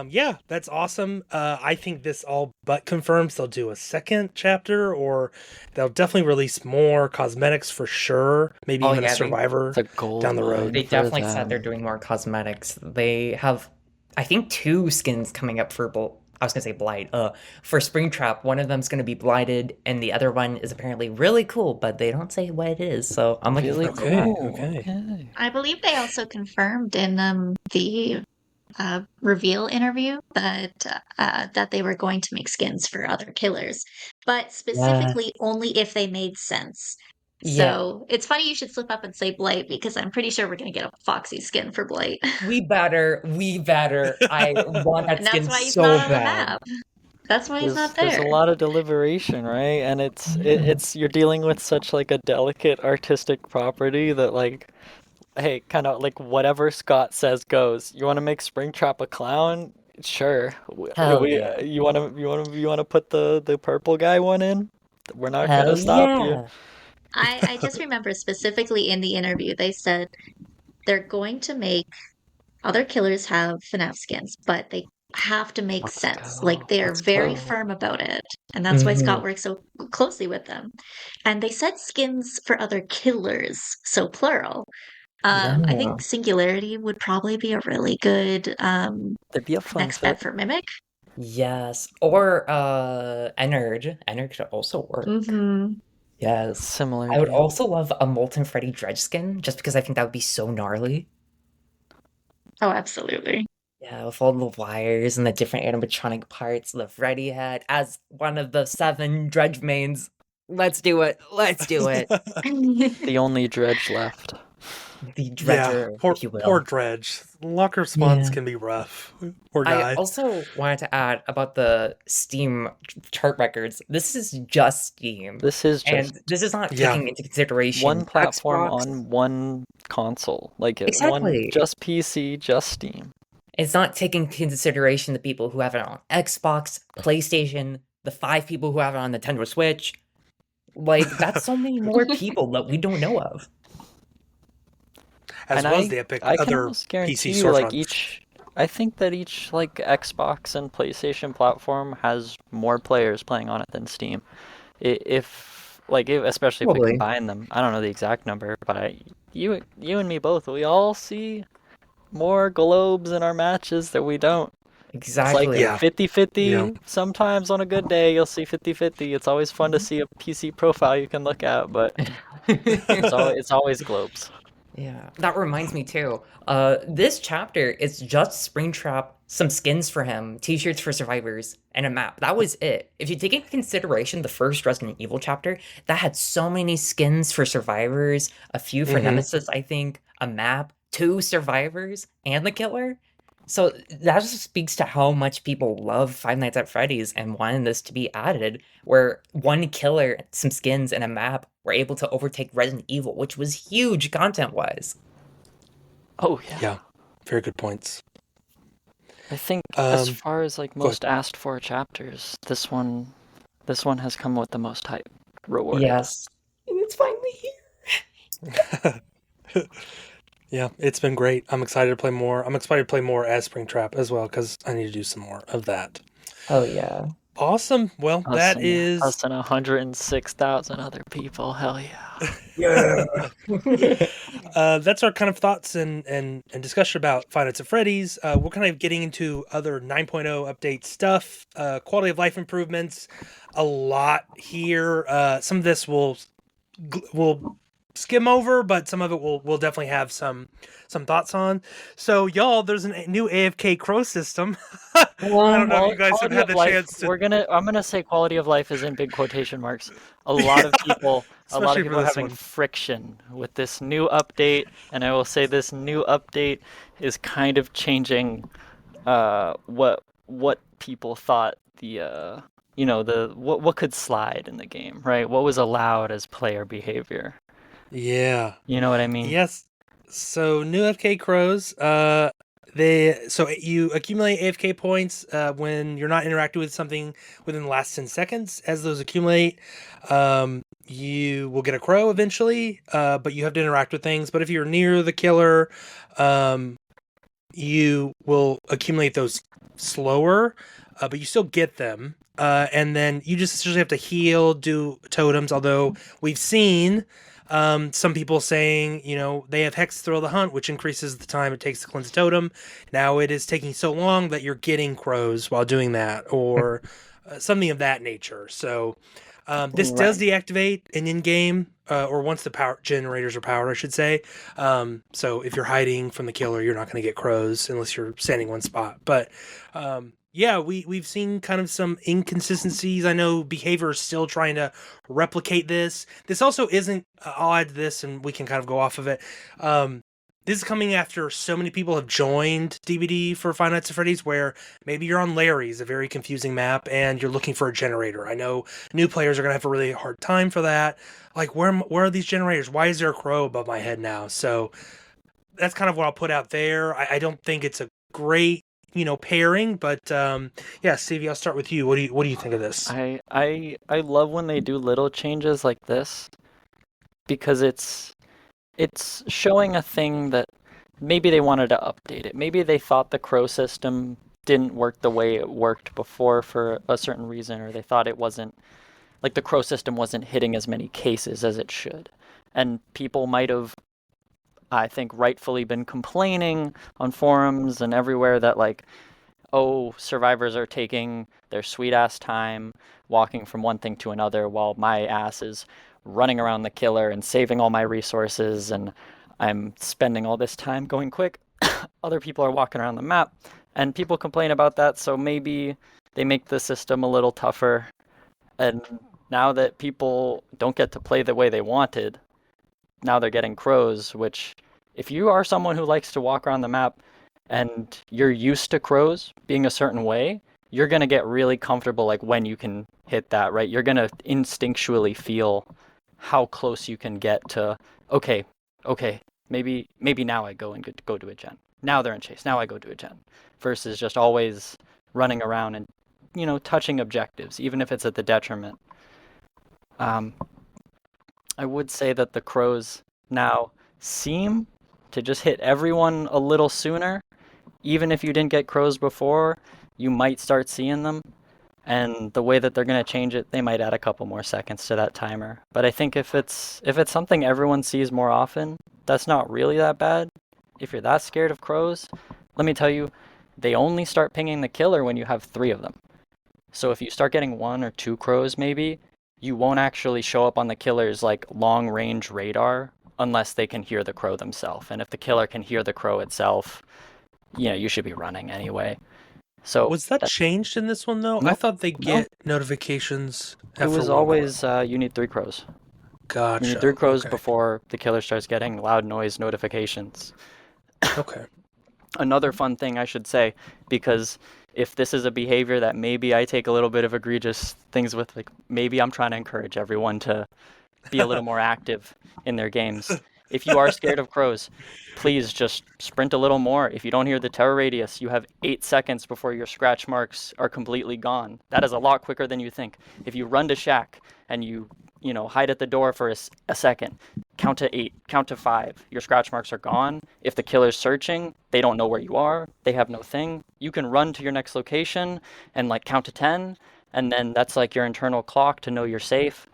yeah, that's awesome. I think this all but confirms they'll do a second chapter, or they'll definitely release more cosmetics for sure. Maybe Oh even a yeah, survivor It's a gold down the road. mine they for definitely said they're them. doing more cosmetics. They have, I think, 2 skins coming up for I was gonna say Blight. For Springtrap, one of them's gonna be blighted, and the other one is apparently really cool, but they don't say what it is. So I'm looking Really forward to that. cool. okay. Okay. I believe they also confirmed in the reveal interview that they were going to make skins for other killers, but specifically only if they made sense. Yeah, So it's funny you should slip up and say Blight because I'm pretty sure we're going to get a Foxy skin for Blight. we better. I want that And that's skin why he's not so on the bad. map. That's why he's not There's a there. lot of deliberation, right? And it's you're dealing with such like a delicate artistic property that like, hey, kind of like whatever Scott says goes. You want to make Springtrap a clown? Sure. Hell yeah. You want to put the purple guy one in? We're not gonna Hell stop you. yeah. I just remember specifically in the interview, they said they're going to make other killers have FNAF skins, but they have to make Let's sense. Like go. they're Let's very go. firm about it. And that's why hmm Scott works so closely with them. And they said skins for other killers, so plural. I Yeah. think Singularity would probably be a really good That'd be a fun next bet fit. for Mimic. Yes. Or Ennard. Ennard could also work. Mm-hmm. Yes. Similar I would deal. also love a Molten Freddy Dredge skin, just because I think that would be so gnarly. Oh, absolutely. Yeah, with all the wires and the different animatronic parts the Freddy had as one of the 7 Dredge mains. Let's do it. Let's do it. The only dredge left. The Yeah, Dredger, poor if you poor will. Dredge. Locker spawns Yeah. can be rough or I die. also wanted to add about the Steam chart records. This is just Steam. This is just And this is not Yeah. taking into consideration one platform Xbox. on one console. Like one Exactly. just PC, just Steam. It's not taking into consideration the people who have it on Xbox, PlayStation, the 5 people who have it on Nintendo Switch. Like, that's so many more people that we don't know of. As And well as the epic I can other almost guarantee PC you, like storefronts. I think that each like Xbox and PlayStation platform has more players playing on it than Steam. Especially if we Probably. combine them. I don't know the exact number, but you and me both, we all see more globes in our matches that we don't. It's like Exactly. Yeah. 50-50. Yeah. Sometimes on a good day, you'll see 50-50. It's always fun to see a PC profile you can look at, but it's always globes. Yeah, that reminds me too. This chapter is just Springtrap, some skins for him, t-shirts for survivors, and a map. That was it. If you take into consideration the first Resident Evil chapter, that had so many skins for survivors, a few for Mhm. Nemesis, I think, a map, 2 survivors, and the killer. So that just speaks to how much people love Five Nights at Freddy's and wanted this to be added, where one killer, some skins, and a map were able to overtake Resident Evil, which was huge content-wise. Oh yeah. Yeah. Very good points. I think as Um, far as like go ahead. most asked for chapters, this one has come with the most hype rewarded. Yes. And it's finally here. Yeah, it's been great. I'm excited to play more. I'm excited to play more as Springtrap as well because I need to do some more of that. Oh yeah. Awesome. Well, that is Us and 106,000 other people. Hell yeah. Yeah. that's our kind of thoughts and discussion about Five Nights at Freddy's. We're kind of getting into other 9.0 update stuff, quality of life improvements, a lot here. Some of this will skim over, but some of it we'll definitely have some thoughts on. So y'all, there's a new AFK Crow system. I don't know if you guys have Quality had of the life, chance to, I'm gonna say quality of life is in big quotation marks. A lot of people especially for are this having one. friction with this new update, and I will say this new update is kind of changing what people thought the what could slide in the game, right? What was allowed as player behavior. Yeah. You know what I mean? Yes. So new FK Crows. So you accumulate AFK points when you're not interacting with something within the last 10 seconds. As those accumulate, you will get a crow eventually, but you have to interact with things. But if you're near the killer, you will accumulate those slower, but you still get them. And then you just essentially have to heal, do totems. Although we've seen some people saying, they have Hex Thrill the Hunt, which increases the time it takes to cleanse a totem. Now it is taking so long that you're getting crows while doing that, or something of that nature. So this does deactivate in-game, or once the power generators are powered, I should say. So if you're hiding from the killer, you're not going to get crows unless you're standing one spot. But yeah, we've seen kind of some inconsistencies. I know behavior is still trying to replicate this. This also isn't. I'll add to this, and we can kind of go off of it. This is coming after so many people have joined DbD for Five Nights at Freddy's, where maybe you're on Larry's, a very confusing map, and you're looking for a generator. I know new players are going to have a really hard time for that. Like, where are these generators? Why is there a crow above my head now? So that's kind of what I'll put out there. I don't think it's a great, pairing, but yeah, Stevie, I'll start with you. What do you think of this? I love when they do little changes like this, because it's showing a thing that maybe they wanted to update it. Maybe they thought the crow system didn't work the way it worked before for a certain reason, or they thought it wasn't, like the crow system wasn't hitting as many cases as it should. And people might have, I think, rightfully been complaining on forums and everywhere that, like, oh, survivors are taking their sweet ass time walking from one thing to another while my ass is running around the killer and saving all my resources, and I'm spending all this time going quick. Other people are walking around the map, and people complain about that, so maybe they make the system a little tougher. And now that people don't get to play the way they wanted, now they're getting crows, which, if you are someone who likes to walk around the map and you're used to crows being a certain way, you're going to get really comfortable, like, when you can hit that, right? You're going to instinctually feel how close you can get to, okay, maybe now I go to a gen. Now they're in chase. Now I go to a gen. Versus just always running around and, touching objectives, even if it's at the detriment. I would say that the crows now seem to just hit everyone a little sooner. Even if you didn't get crows before, you might start seeing them. And the way that they're going to change it, they might add a couple more seconds to that timer. But I think if it's something everyone sees more often, that's not really that bad. If you're that scared of crows, let me tell you, they only start pinging the killer when you have 3 of them. So if you start getting 1 or 2 crows maybe, you won't actually show up on the killer's, like, long-range radar unless they can hear the crow themselves. And if the killer can hear the crow itself, you should be running anyway. So was that changed in this one, though? Nope. I thought they get notifications. It was always you need 3 crows. Gotcha. You need 3 crows Okay. before the killer starts getting loud noise notifications. Okay. Another fun thing I should say, because if this is a behavior that maybe I take a little bit of egregious things with, like, maybe I'm trying to encourage everyone to be a little more active in their games. If you are scared of crows, please just sprint a little more. If you don't hear the terror radius, you have 8 seconds before your scratch marks are completely gone. That is a lot quicker than you think. If you run to shack and you hide at the door for a second, count to 8, count to 5, your scratch marks are gone. If the killer's searching, they don't know where you are, they have no thing. You can run to your next location and, like, count to 10, and then that's like your internal clock to know you're safe.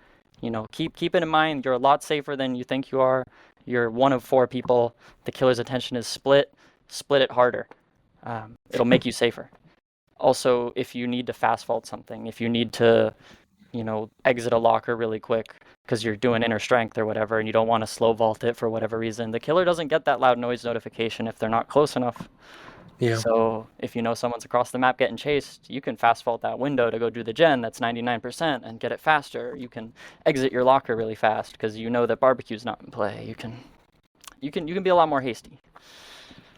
Keep it in mind, you're a lot safer than you think you are. You're one of 4 people. The killer's attention is split it harder. It'll make you safer. Also, if you need to fast vault something, if you need to, exit a locker really quick because you're doing inner strength or whatever, and you don't want to slow vault it for whatever reason, the killer doesn't get that loud noise notification if they're not close enough. Yeah. So if someone's across the map getting chased, you can fast vault that window to go do the gen that's 99% and get it faster. You can exit your locker really fast because that barbecue's not in play. You can be a lot more hasty.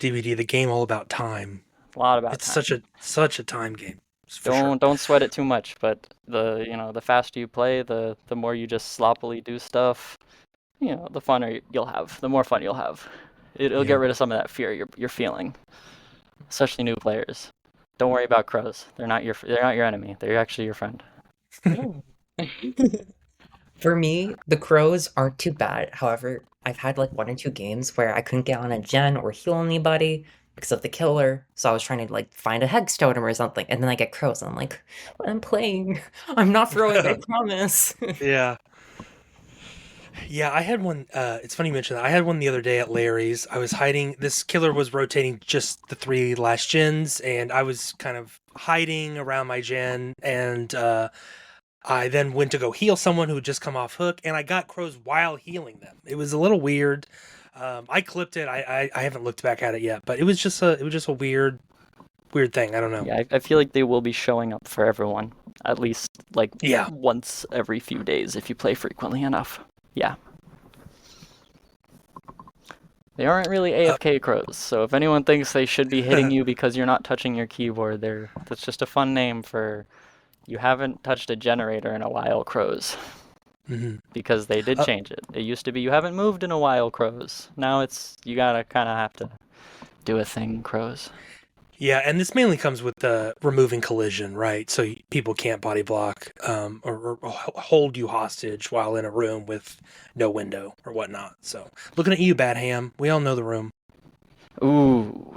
DbD, the game all about time. A lot about It's time. such a time game. For sure. Don't sweat it too much, but the faster you play, the more you just sloppily do stuff, the funner you'll have, the more fun you'll have. It'll get rid of some of that fear you're feeling. especially new players. Don't worry about crows. They're not your enemy. They're actually your friend. For me, the crows aren't too bad. However, I've had like 1 or 2 games where I couldn't get on a gen or heal anybody because of the killer. So I was trying to like find a hex totem or something, and then I get crows, and I'm like, I'm playing. I'm not throwing, I promise. Yeah. Yeah, I had one. It's funny you mentioned that. I had one the other day at Larry's. I was hiding. This killer was rotating just the 3 last gens, and I was kind of hiding around my gen. And I then went to go heal someone who had just come off hook, and I got crows while healing them. It was a little weird. I clipped it. I haven't looked back at it yet, but it was just a weird thing. I don't know. Yeah, I feel like they will be showing up for everyone at least like Yeah. once every few days if you play frequently enough. Yeah. They aren't really AFK crows, so if anyone thinks they should be hitting you because you're not touching your keyboard, that's just a fun name for you haven't touched a generator in a while, crows. Mhm. Because they did change it. It used to be you haven't moved in a while, crows. Now it's you gotta kind of have to do a thing, crows. Yeah, and this mainly comes with the removing collision, right? So people can't body block or hold you hostage while in a room with no window or whatnot. So looking at you, Bad Ham, we all know the room. Ooh.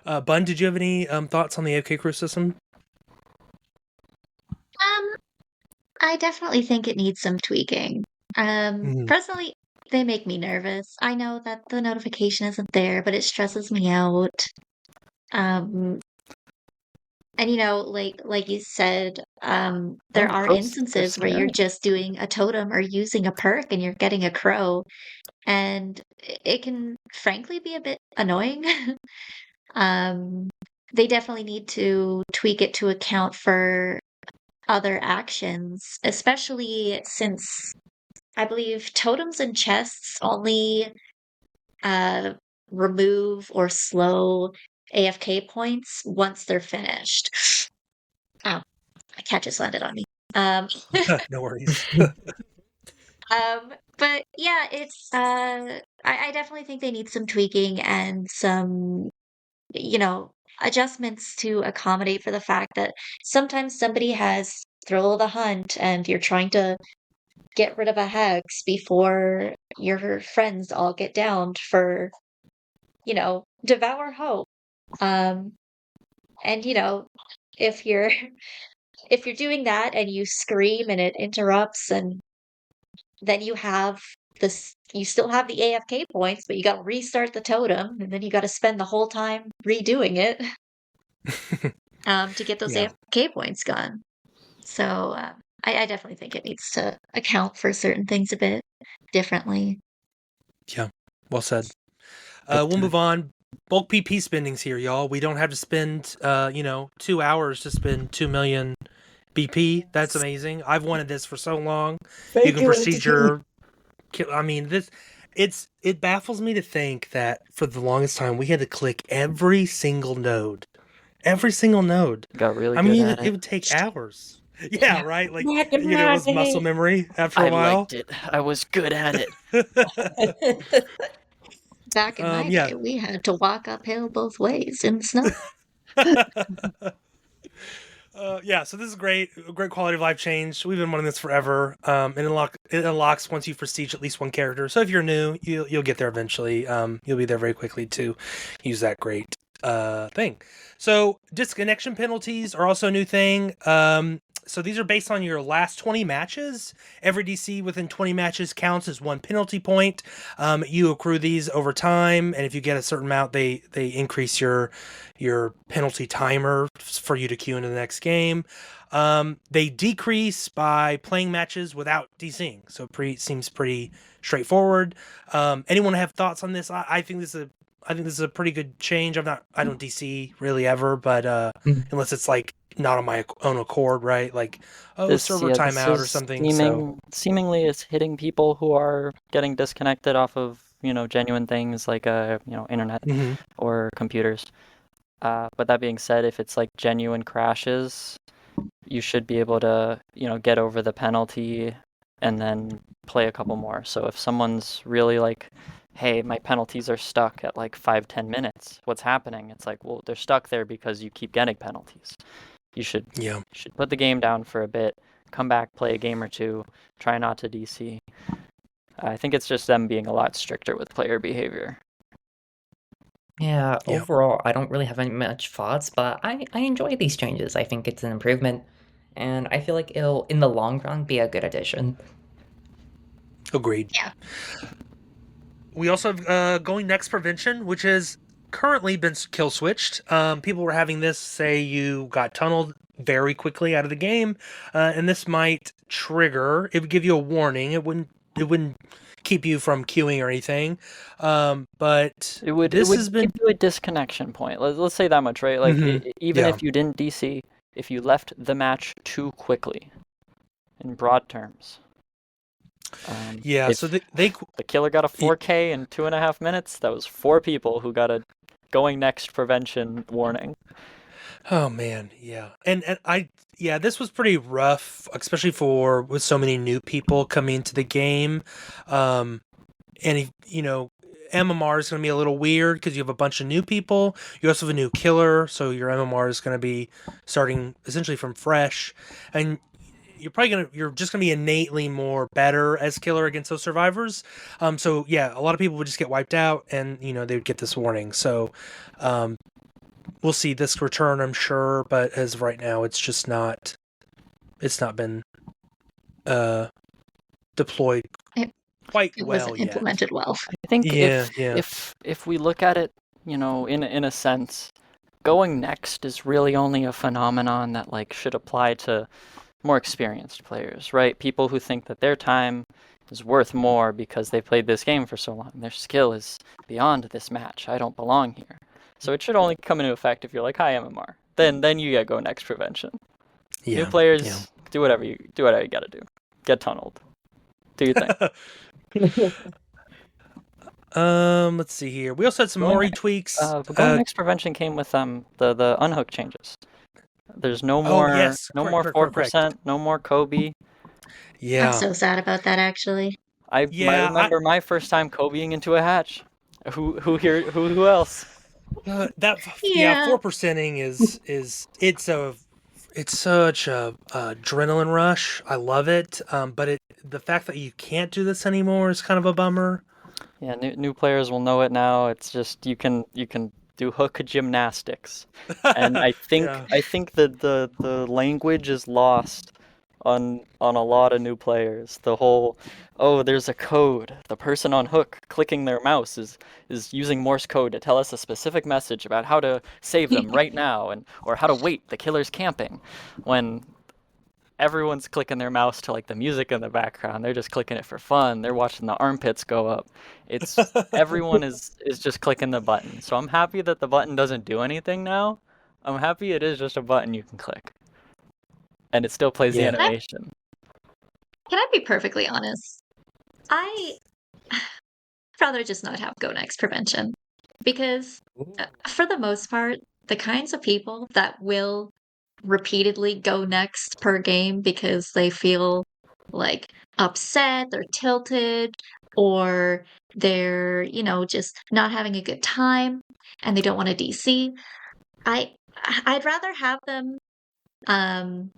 Bun, did you have any thoughts on the AFK crew system? I definitely think it needs some tweaking. Mhm. Personally, they make me nervous. I know that the notification isn't there, but it stresses me out. And like you said, there Oh, are crows are instances where you're scary. just doing a totem or using a perk and you're getting a crow, and it can frankly be a bit annoying. Um, they definitely need to tweak it to account for other actions, especially since I believe totems and chests only uh, remove or slow AFK points once they're finished. Oh, a cat just landed on me. No worries. But yeah, it's I definitely think they need some tweaking and some, you know, adjustments to accommodate for the fact that sometimes somebody has thrill of the hunt and you're trying to get rid of a hex before your friends all get downed for, devour hope. Um, and if you're if you're doing that and you scream and it interrupts, and then you still have the AFK points, but you got to restart the totem, and then you got to spend the whole time redoing it to get those Yeah. AFK points gone. So I definitely think it needs to account for certain things a bit differently. Yeah, well said. We'll move on. Bulk PP spending's here, y'all. We don't have to spend, 2 hours to spend 2 million BP. That's amazing. I've wanted this for so long. You can procedure. I mean, it baffles me to think that for the longest time we had to click every single node. Every single node. Got really I good mean, at it it. would take hours. Yeah, right? Like, Back in it my was muscle day. memory after a I while. liked it. I was good at it. Back in my Yeah. day, we had to walk uphill both ways in the snow. Yeah, so this is great. A great quality of life change. We've been wanting this forever. It unlocks once you prestige at least one character. So if you're new, you'll get there eventually. You'll be there very quickly to use that great thing. So disconnection penalties are also a new thing. So these are based on your last 20 matches. Every DC within 20 matches counts as 1 penalty point. You accrue these over time, and if you get a certain amount, they increase your penalty timer for you to queue into the next game. They decrease by playing matches without DCing, so seems pretty straightforward. Anyone have thoughts on this? I think this is a pretty good change. I don't DC really ever, but unless it's like not on my own accord, right? Like, server This timeout or is something. So seemingly it's hitting people who are getting disconnected off of, genuine things like internet Mhm. or computers. But that being said, if it's like genuine crashes, you should be able to, get over the penalty and then play a couple more. So if someone's really like hey, my penalties are stuck at like 5-10 minutes. What's happening? It's like, well, they're stuck there because you keep getting penalties. You should put the game down for a bit, come back, play a game or two, try not to DC. I think it's just them being a lot stricter with player behavior. Yeah, overall, I don't really have any much thoughts, but I enjoy these changes. I think it's an improvement, and I feel like it'll, in the long run, be a good addition. Agreed. Yeah. We also have Going Next Prevention, which has currently been kill switched. People were having this say you got tunneled very quickly out of the game, and this might trigger. It would give you a warning. It wouldn't keep you from queuing or anything. But it would has been give you a disconnection point. Let's say that much, right? Like even if you didn't DC, if you left the match too quickly, in broad terms. So the killer got a 4K in 2.5 minutes. That was 4 people who got a Going Next Prevention warning. Oh man, yeah, and this was pretty rough, especially with so many new people coming into the game, and MMR is going to be a little weird because you have a bunch of new people. You also have a new killer, so your MMR is going to be starting essentially from fresh, and you're just gonna be innately more better as killer against those survivors. So yeah, a lot of people would just get wiped out, and they would get this warning. So, we'll see this return, I'm sure, but as of right now, it's just not. It's not been deployed quite it well wasn't yet. implemented well. I think if we look at it, in a sense, Going Next is really only a phenomenon that like should apply to more experienced players, right? People who think that their time is worth more because they played this game for so long. Their skill is beyond this match. I don't belong here. So it should only come into effect if you're like, hi, MMR. Then you get Go Next Prevention. New players, do whatever you gotta do. Get tunneled. Do your thing. Let's see here. We also had some more tweaks. Going Next Prevention came with the unhook changes. There's no more 4%, no more Kobe. Yeah. I'm so sad about that, actually. I remember my first time Kobeing into a hatch. Who else? 4%ing is it's such a adrenaline rush. I love it. But the fact that you can't do this anymore is kind of a bummer. Yeah, new players will know it now. It's just you can do hook gymnastics, and I think that the language is lost on a lot of new players. The whole, there's a code. The person on hook clicking their mouse is using Morse code to tell us a specific message about how to save them right now, or how to wait. The killer's camping, when everyone's clicking their mouse to like the music in the background. They're just clicking it for fun. They're watching the armpits go up. It's everyone is just clicking the button. So I'm happy that the button doesn't do anything now. I'm happy it is just a button you can click. And it still plays the animation. Can I be perfectly honest? I'd rather just not have Go Next Prevention. Because for the most part, the kinds of people that will repeatedly go next per game because they feel like upset, they're tilted, or they're, just not having a good time and they don't want to DC. I'd rather have them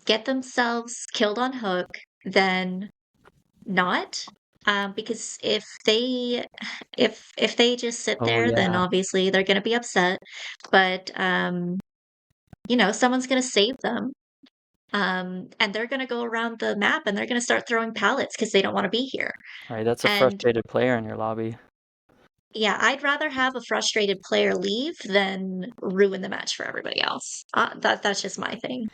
get themselves killed on hook than not. Because if they just sit there, then obviously they're gonna be upset. But someone's gonna save them. And they're gonna go around the map and they're gonna start throwing pallets because they don't want to be here. Right, that's a frustrated player in your lobby. Yeah, I'd rather have a frustrated player leave than ruin the match for everybody else. That's just my thing.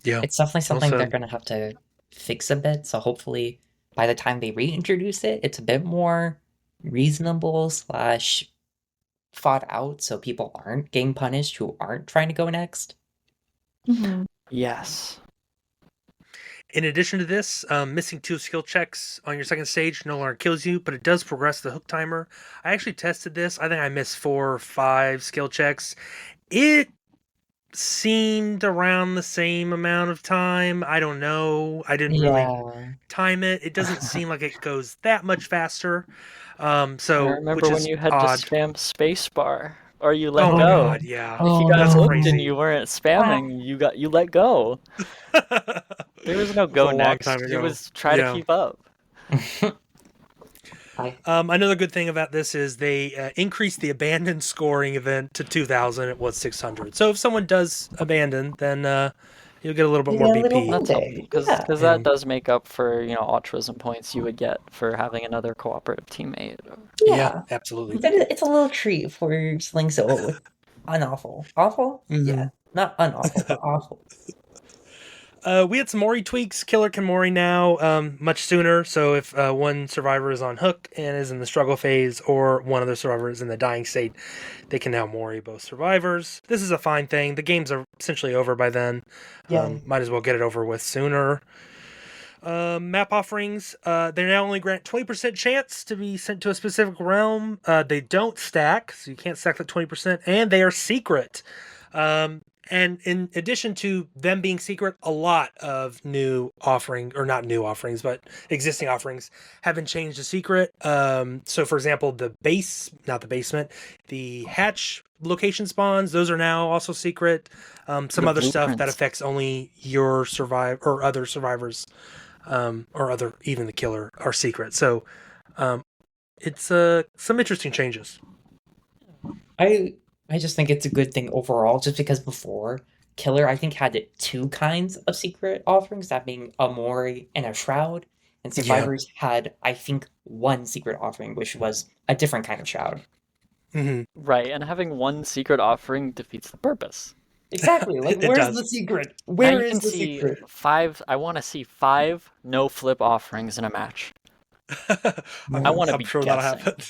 Yeah, it's definitely something they're gonna have to fix a bit. So hopefully, by the time they reintroduce it, it's a bit more reasonable / thought out, so people aren't getting punished who aren't trying to go next. Mm-hmm. Yes. In addition to this, missing 2 skill checks on your second stage no longer kills you, but it does progress the hook timer. I actually tested this. I think I missed 4 or 5 skill checks. It seemed around the same amount of time. I don't know. I didn't really time it. It doesn't seem like it goes that much faster. I So remember which when is you had to odd. spam spacebar or you let Oh my go. god, yeah, If you Oh got that's no. hooked and crazy. you weren't Ah. spamming, you let go. There was no It was a go long next. time It ago. was try to Yeah. keep up. Another good thing about this is they increased the abandoned scoring event to 2,000. It was 600. So if someone does abandon, then you'll get a little bit You more get a little BP. That's Monday. helpful because Yeah. Yeah. that does make up for altruism points you would get for having another cooperative teammate. Yeah, Yeah. absolutely. It's a little treat for Sling Solo. Unawful. Awful? Yeah. Not unawful, but awful. We had some Mori tweaks. Killer can Mori now much sooner. So if one survivor is on hook and is in the struggle phase, or one of the survivors in the dying state, they can now Mori both survivors. This is a fine thing. The games are essentially over by then. Yeah. Might as well get it over with sooner. Map offerings, they now only grant 20% chance to be sent to a specific realm. They don't stack, so you can't stack that 20%, and they are secret. And in addition to them being secret, a lot of new or not new offerings, but existing offerings have been changed to secret. So for example, not the basement, the hatch location spawns, those are now also secret. Some The other stuff that blueprints. affects only your or other survivors, even the killer are secret. So, it's some interesting changes. I just think it's a good thing overall, just because before Killer I think had two kinds of secret offerings, that being a Mori and a Shroud, and Yeah. Survivors had I think one secret offering, which was a different kind of Shroud. Mm-hmm. Right, and having one secret offering defeats the purpose. Exactly. Like, It where's does. the secret? Now Where you is can the see secret? I want to see 5 no flip offerings in a match. I want to I'm be sure that'll guessing. happen.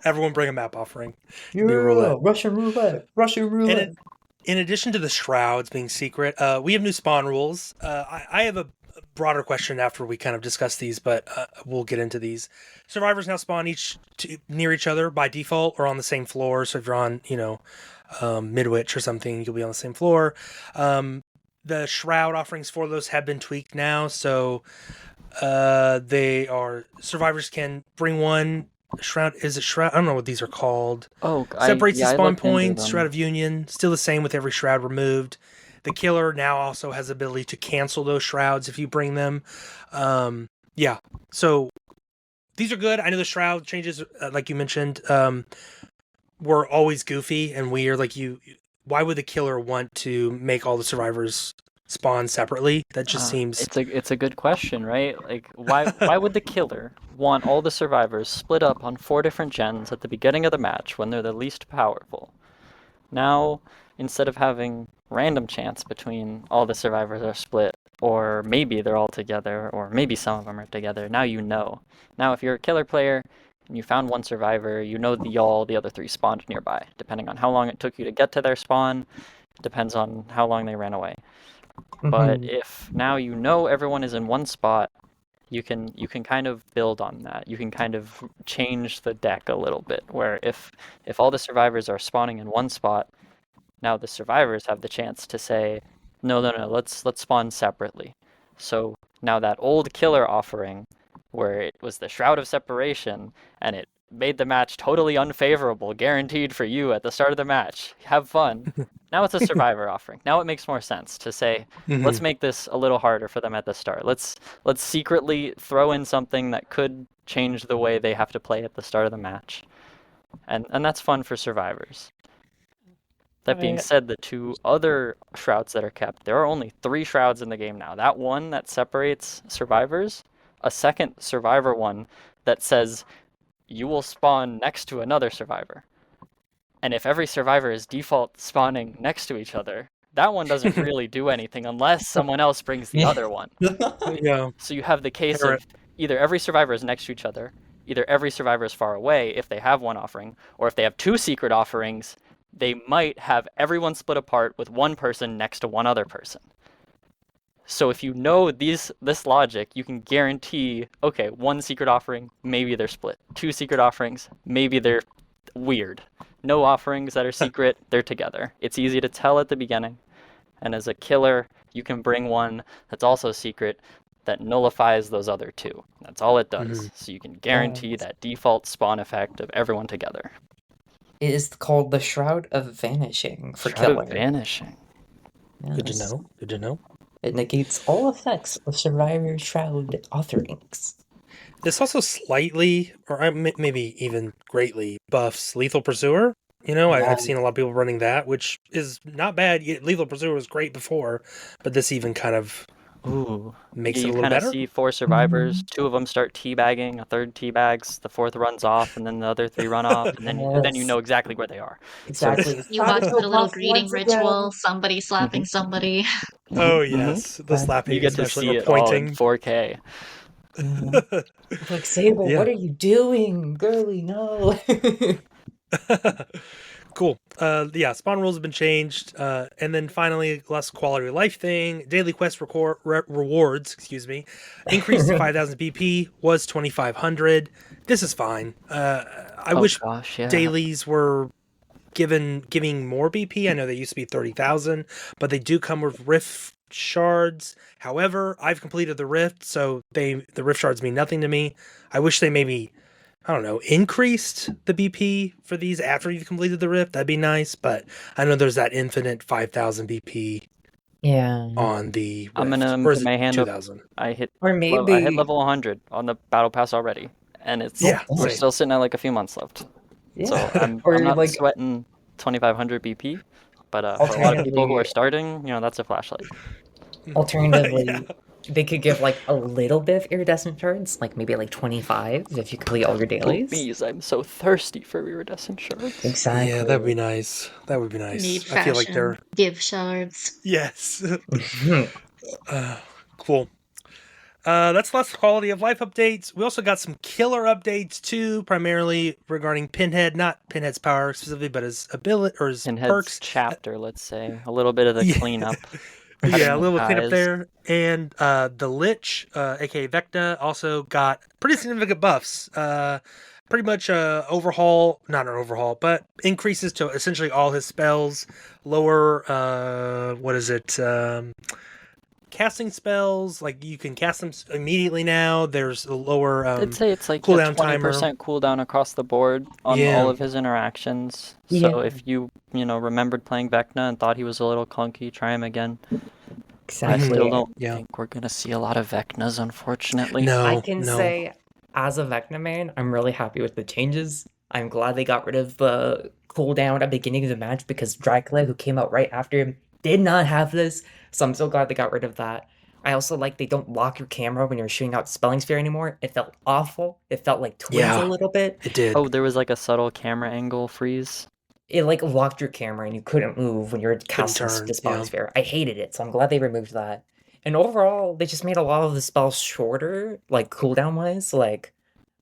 Everyone bring a map offering. Yeah, Be roulette. Russian roulette. Russian roulette. And in addition to the shrouds being secret, we have new spawn rules. I have a broader question after we kind of discuss these, but we'll get into these. Survivors now spawn near each other by default or on the same floor. So if you're on, Midwich or something, you'll be on the same floor. The shroud offerings for those have been tweaked now, so survivors can bring one shroud. Is it shroud? I don't know what these are called. Oh, Separates the I spawn looked into points. Shroud them. of Union, still the same with every shroud removed. The killer now also has the ability to cancel those shrouds if you bring them. Yeah, so these are good. I know the shroud changes, like you mentioned, were always goofy and weird. Why would the killer want to make all the survivors spawn separately? That just seems. It's a good question, right? Like why would the killer want all the survivors split up on 4 different gens at the beginning of the match when they're the least powerful? Now, instead of having random chance between all the survivors are split, or maybe they're all together, or maybe some of them are together, now you know. Now, if you're a killer player and you found one survivor, you know the other 3 spawned nearby. Depending on how long it took you to get to their spawn, depends on how long they ran away. But Mhm. if now you know everyone is in one spot, you can kind of build on that. You can kind of change the deck a little bit, where if all the survivors are spawning in one spot, now the survivors have the chance to say, no, let's spawn separately. So now that old killer offering, where it was the Shroud of Separation, and it made the match totally unfavorable, guaranteed for you at the start of the match. Have fun. Now it's a survivor offering. Now it makes more sense to say, let's make this a little harder for them at the start. Let's secretly throw in something that could change the way they have to play at the start of the match. And that's fun for survivors. That being said, the 2 other shrouds that are kept, there are only 3 shrouds in the game now. That one that separates survivors, a second survivor one that says you will spawn next to another survivor. And if every survivor is default spawning next to each other, that one doesn't really do anything unless someone else brings the other one. Yeah. So you have the case Parrot. of either every survivor is next to each other, either every survivor is far away if they have one offering, or if they have 2 secret offerings, they might have everyone split apart with one person next to one other person. So if you know this logic, you can guarantee, okay, 1 secret offering, maybe they're split. 2 secret offerings, maybe they're weird. No offerings that are secret, they're together. It's easy to tell at the beginning. And as a killer, you can bring one that's also secret. that nullifies those other two. That's all it does. Mhm. So you can guarantee that default spawn effect of everyone together. It is called the Shroud of Vanishing for Shroud Killer. of Vanishing. Good to Yes. know. Good to know. It negates all effects of Survivor Shroud offerings. This also slightly, or maybe even greatly, buffs Lethal Pursuer. You know, I've seen a lot of people running that, which is not bad. Lethal Pursuer was great before, but this even kind of Ooh. makes Yeah, it a you little kind of better. see 4 survivors. 2 of them start teabagging, a third teabags, the 4th runs off, and then the other 3 run off, and then you Yes. know exactly where they are. Exactly. It's You time to watch kill the little Buff greeting once again. ritual, somebody slapping somebody. Oh Mhm. yes, the slapping You get to especially, see or it all in pointing. 4K. Yeah. Like, Sable, Yeah. what are you doing? Girly, no. Cool. Yeah, spawn rules have been changed. And then finally, less quality of life thing. Daily quest rewards, excuse me, increased to 5,000 BP, was 2,500. This is fine. I Oh wish gosh, yeah. dailies were giving more BP. I know they used to be 30,000, but they do come with rift shards. However, I've completed the rift, so the rift shards mean nothing to me. I wish they maybe, I don't know, increased the BP for these after you've completed the rift. That'd be nice, but I know there's that infinite 5,000 BP Yeah. on the rift. I'm gonna Or is put it my hand up. 2,000? I hit Or I hit maybe. level 100 on the battle pass already, and it's Yeah, we're same. still sitting at like a few months left. So Yeah. I'm Or not like, sweating 2,500 BP, but for a lot of people who are starting, that's a flashlight. alternatively, they could give like a little bit of iridescent shards, like maybe like 25 if you complete all your dailies. Please, I'm so thirsty for iridescent shards. Exactly. Yeah, that'd be nice. That would be nice. Need I feel like fashion. they're Give shards. yes. Cool. That's less quality of life updates. We also got some killer updates too, primarily regarding Pinhead, not Pinhead's power specifically, but his ability or his Pinhead's perks. chapter, let's say, a little bit of the Yeah. cleanup. Yeah, a little cleanup ties. there. And the Lich, aka Vecna, also got pretty significant buffs. Pretty much not an overhaul, but increases to essentially all his spells. Lower, what is it? Casting spells, like you can cast them immediately now. There's a lower I'd say it's like a cooldown timer. 20% cooldown across the board on Yeah. all of his interactions. So Yeah. if you remembered playing Vecna and thought he was a little clunky, try him again. I Exactly. still don't Yeah. think we're gonna see a lot of Vecnas, unfortunately. No, I can no. say, as a Vecna man, I'm really happy with the changes. I'm glad they got rid of the cooldown at the beginning of the match because Dracula, who came out right after him, did not have this. So I'm so glad they got rid of that. I also like they don't lock your camera when you're shooting out Spelling Sphere anymore. It felt awful. It felt like Twins Yeah. a little bit. It did. Oh, there was like a subtle camera angle freeze. It like locked your camera and you couldn't move when you're casting turn, the Spelling yeah. Sphere. I hated it, so I'm glad they removed that. And overall, they just made a lot of the spells shorter, like cooldown wise. Like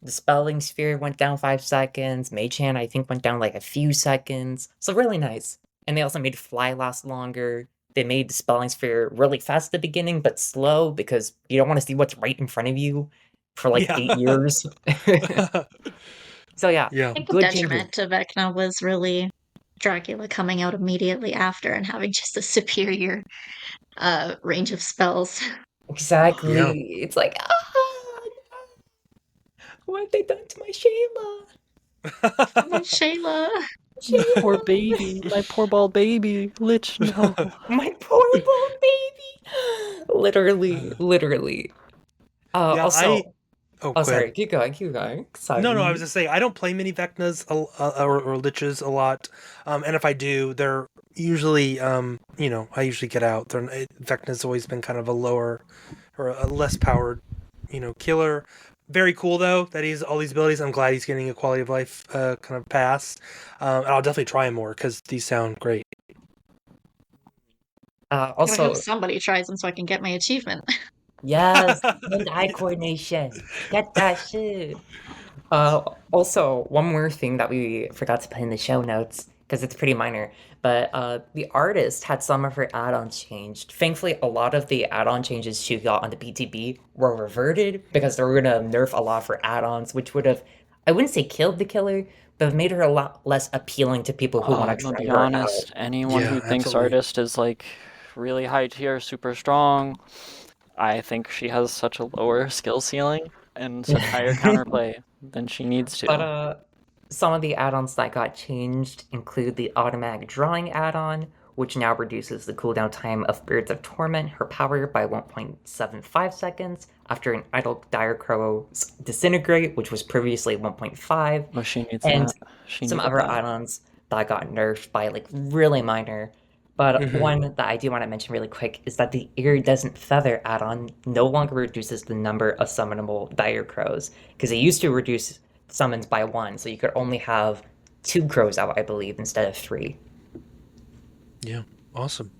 the Spelling Sphere went down 5 seconds. Mage Hand, I think, went down like a few seconds. So really nice. And they also made Fly last longer. They made the Spelling Sphere really fast at the beginning, but slow because you don't want to see what's right in front of you for like Yeah. 8 years. So yeah, Yeah. I think the good changes. detriment to Vecna was really Dracula coming out immediately after and having just a superior range of spells. Exactly. Yeah. It's like, what have they done to my Shayla? Shayla. Shayla, Poor baby, my poor bald baby, Lich, no. my poor little baby. Literally. Yeah, Also, Oh, oh, go ahead. sorry, keep going. Sorry. No, I was just saying I don't play many Vecnas or Liches a lot, and if I do, they're usually I usually get out. Vecna's always been kind of a lower or a less powered, killer. Very cool though that he's all these abilities. I'm glad he's getting a quality of life kind of pass, and I'll definitely try him more because these sound great. I Also, hope somebody tries them so I can get my achievement. yes, hand-eye coordination. Get that shit. Also, one more thing that we forgot to put in the show notes, because it's pretty minor, but the artist had some of her add-ons changed. Thankfully, a lot of the add-on changes she got on the BTB were reverted, because they were going to nerf a lot for add-ons, which would have, I wouldn't say killed the killer, but made her a lot less appealing to people who want I'm to gonna try be her out. honest, anyone Yeah, who thinks absolutely. artist is like really high tier, super strong, I think she has such a lower skill ceiling and such higher counterplay than she needs to. But some of the add-ons that got changed include the automatic drawing add-on, which now reduces the cooldown time of Birds of Torment, her power, by 1.75 seconds after an idle Dire Crow's Disintegrate, which was previously 1.5, Oh, she needs and that. She some needed other that. add-ons that got nerfed by like really minor. But Mhm. one that I do want to mention really quick is that the Iridescent Feather add-on no longer reduces the number of summonable Dire Crows, because it used to reduce summons by one, so you could only have 2 crows out, I believe, instead of 3. Yeah, awesome.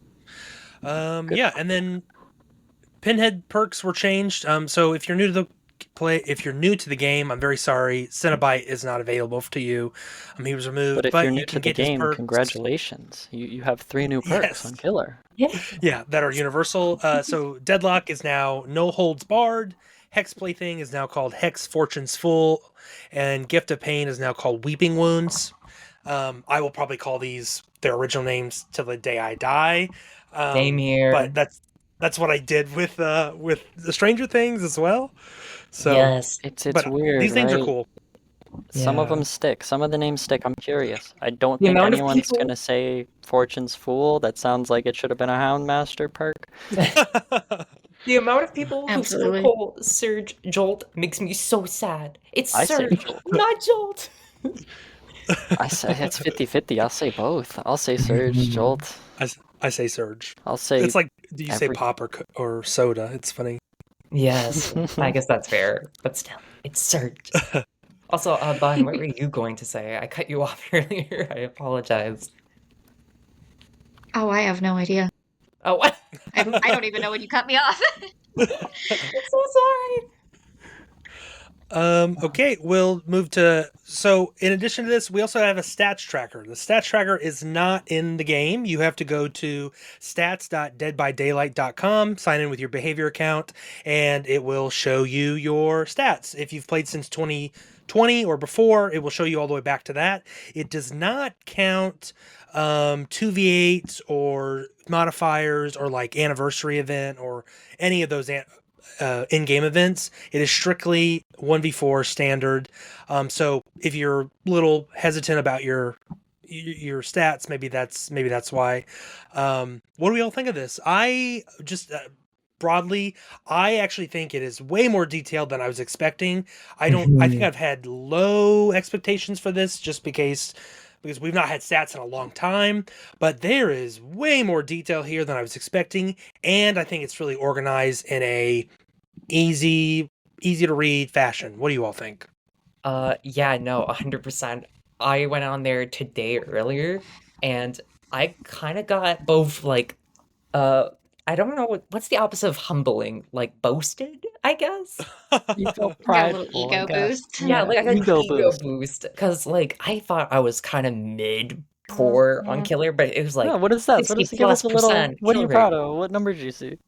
Good. Yeah, and then pinhead perks were changed. So if you're new to the game, I'm very sorry. Cenobite is not available to you. He was removed, But if but you're new you to can the get his game, perks. congratulations. You have 3 new perks on Yes. Killer. Yeah, that are universal. So Deadlock is now No Holds Barred. Hex Plaything is now called Hex Fortune's Full, and Gift of Pain is now called Weeping Wounds. I will probably call these their original names till the day I die. Same here. But that's what I did with the Stranger Things as well. So Yes. It's but weird, these names are right? cool. Some of Yeah. them stick. Some of the names stick. I'm curious. I don't The think amount of anyone's people- gonna say Fortune's Fool. That sounds like it should have been a Houndmaster perk. The amount of people who still Absolutely. call Surge Jolt makes me so sad. It's I say Surge, Jolt. not Jolt. I say it's 50-50. I'll say both. I'll say Surge, Jolt. I say Surge. I'll say It's like, do you say every- pop or soda? It's funny. Yes, I guess that's fair, but still, it's Surge. Also, Bun, what were you going to say? I cut you off earlier. I apologize. Oh, I have no idea. Oh, what? I don't even know when you cut me off. I'm so sorry. Okay, we'll move to. So, in addition to this, we also have a stats tracker. The stats tracker is not in the game. You have to go to stats.deadbydaylight.com, sign in with your behavior account, and it will show you your stats. If you've played since 2020 or before, it will show you all the way back to that. It does not count 2v8s or modifiers or like anniversary event or any of those in-game events. It is strictly 1v4 standard. So if you're a little hesitant about your stats, maybe that's why. What do we all think of this? I just broadly, I actually think it is way more detailed than I was expecting. I think I've had low expectations for this just because we've not had stats in a long time, but there is way more detail here than I was expecting, and I think it's really organized in a easy to read fashion. What do you all think? Yeah, no, 100%. I went on there today earlier, and I kind of got both, like, I don't know, what's the opposite of humbling? Like, boasted, I guess? You feel Got a little prideful, I ego guess. boost. Yeah, like, I got ego ego boost. boost, because, like, I thought I was kind of mid-poor on Killer, but it was, No, like, what is that? What 60 is give us plus a little? percent What are kill you rate. proud of? What number did you see?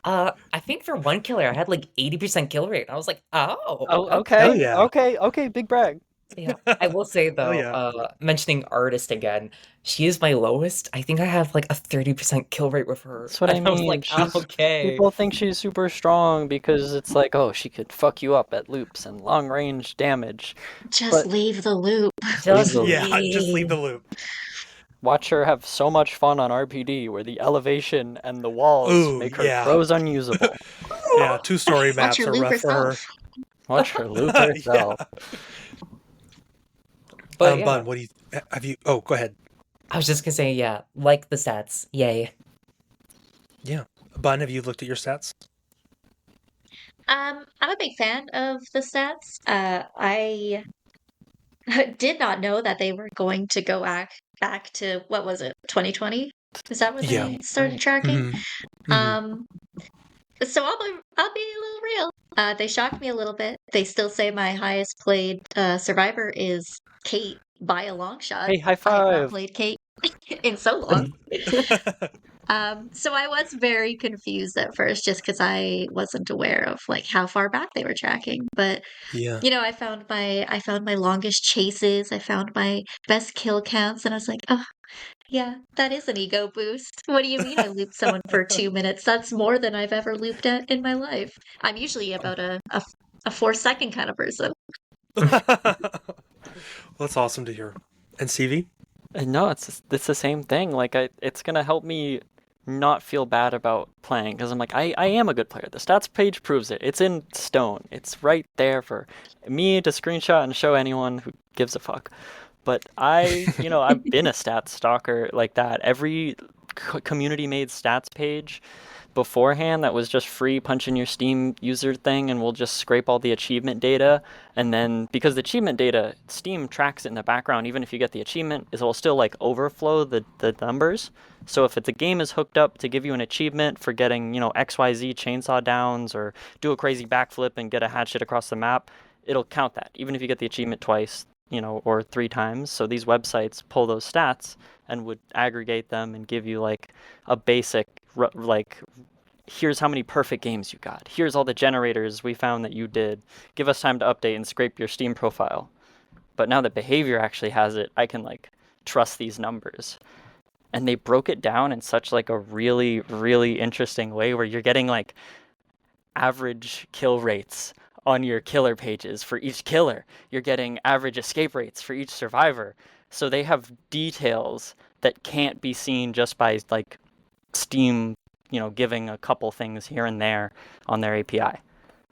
I think for one killer, I had, like, 80% kill rate. I was like, oh, Oh, okay. okay, yeah. okay, big brag. Yeah, I will say though, yeah. mentioning artist again, she is my lowest. I think I have like a 30% kill rate with her. That's what I And I was mean. like, She's okay. people think she's super strong because it's like, oh, she could fuck you up at loops and long range damage. Just But- leave the loop. Just Yeah, just leave the loop. Watch her have so much fun on RPD where the elevation and the walls Ooh, make her yeah. crows unusable. Yeah, 2-story Watch maps her are loop rough for her. herself. Watch her loop herself. But yeah, Bun, what do you have you? Oh, go ahead. I was just gonna say, yeah, like the stats, yay. Yeah, Bun, have you looked at your stats? I'm a big fan of the stats. I did not know that they were going to go back to what was it, 2020? Is that when Yeah. they started tracking? Mhm. Um, so I'll be a little real. They shocked me a little bit. They still say my highest played survivor is Kate by a long shot. Hey, high I have not five. played Kate in so long. So I was very confused at first just because I wasn't aware of like how far back they were tracking. But Yeah. you know, I found my longest chases, I found my best kill counts, and I was like, oh, Yeah, that is an ego boost. What do you mean I looped someone for 2 minutes? That's more than I've ever looped at in my life. I'm usually about a 4 second kind of person. That's awesome to hear. And CV? And no, it's the same thing. Like it's gonna help me not feel bad about playing because I'm like I am a good player. The stats page proves it. It's in stone. It's right there for me to screenshot and show anyone who gives a fuck. But I've been a stats stalker like that. Every community made stats page beforehand that was just free, punch in your Steam user thing and we'll just scrape all the achievement data. And then because the achievement data, Steam tracks it in the background, even if you get the achievement, it will still like overflow the numbers. So if it's a game is hooked up to give you an achievement for getting, XYZ chainsaw downs or do a crazy backflip and get a hatchet across the map, it'll count that, even if you get the achievement twice, or 3 times. So these websites pull those stats and would aggregate them and give you like a basic, like, here's how many perfect games you got. Here's all the generators we found that you did. Give us time to update and scrape your Steam profile. But now that behavior actually has it, I can like trust these numbers. And they broke it down in such like a really, really interesting way where you're getting like average kill rates on your killer pages for each killer. You're getting average escape rates for each survivor. So they have details that can't be seen just by like Steam, giving a couple things here and there on their API.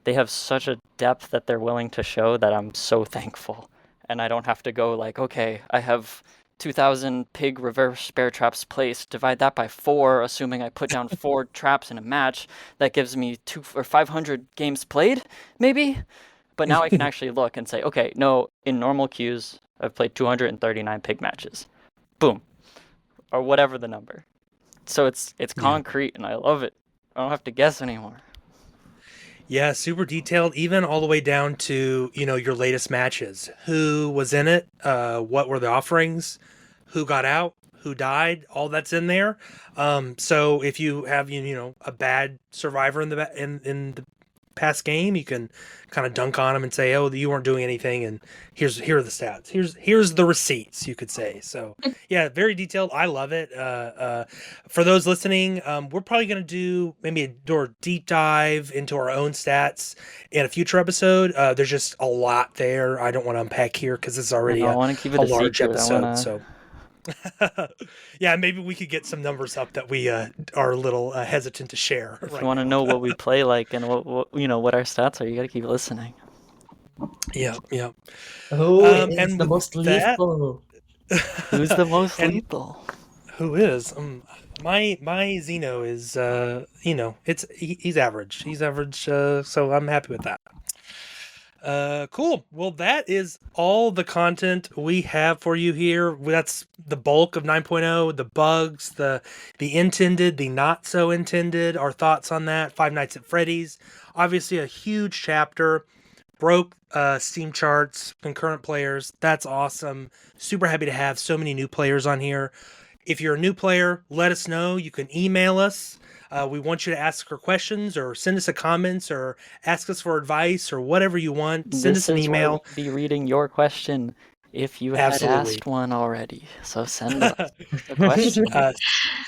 They have such a depth that they're willing to show that I'm so thankful. And I don't have to go like, okay, I have 2,000 pig reverse bear traps placed, divide that by 4, assuming I put down 4 traps in a match. That gives me 500 games played, maybe? But now I can actually look and say, okay, no, in normal queues, I've played 239 pig matches. Boom. Or whatever the number. So it's concrete, and I love it. I don't have to guess anymore. Yeah, super detailed, even all the way down to, your latest matches. Who was in it? What were the offerings? Who got out? Who died? All that's in there. So if you have, a bad survivor in the past game, you can kind of dunk on them and say, "Oh, you weren't doing anything," and here are the stats. Here's the receipts, you could say. So yeah, very detailed. I love it. For those listening, we're probably gonna do maybe a deep dive into our own stats in a future episode. There's just a lot there. I don't want to unpack here because it's already I want to keep it a a large secret. episode. So. Yeah, maybe we could get some numbers up that we are a little hesitant to share. If you want to know what we play like and what our stats are, you got to keep listening. Yeah. Who is the most lethal? Who's the most lethal? Who is? My Xeno is he's average. He's average, so I'm happy with that. Cool. Well, that is all the content we have for you here. That's the bulk of 9.0, the bugs, the intended, the not so intended, our thoughts on that. Five Nights at Freddy's. Obviously a huge chapter. Broke Steam charts, concurrent players. That's awesome. Super happy to have so many new players on here. If you're a new player, let us know. You can email us. We want you to ask our questions or send us a comments or ask us for advice or whatever you want. Send us an email. We'll be reading your question if you had asked one already. So send us a question.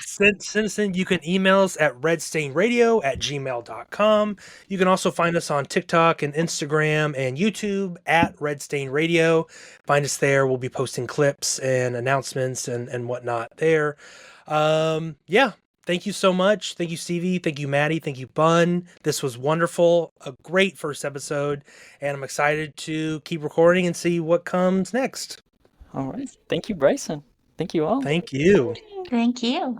Send us in. You can email us at redstainradio@gmail.com. You can also find us on TikTok and Instagram and YouTube at redstainradio. Find us there. We'll be posting clips and announcements and whatnot there. Yeah. Thank you so much. Thank you, Stevie. Thank you, Maddie. Thank you, Bun. This was wonderful. A great first episode. And I'm excited to keep recording and see what comes next. All right. Thank you, Bryson. Thank you all. Thank you. Thank you.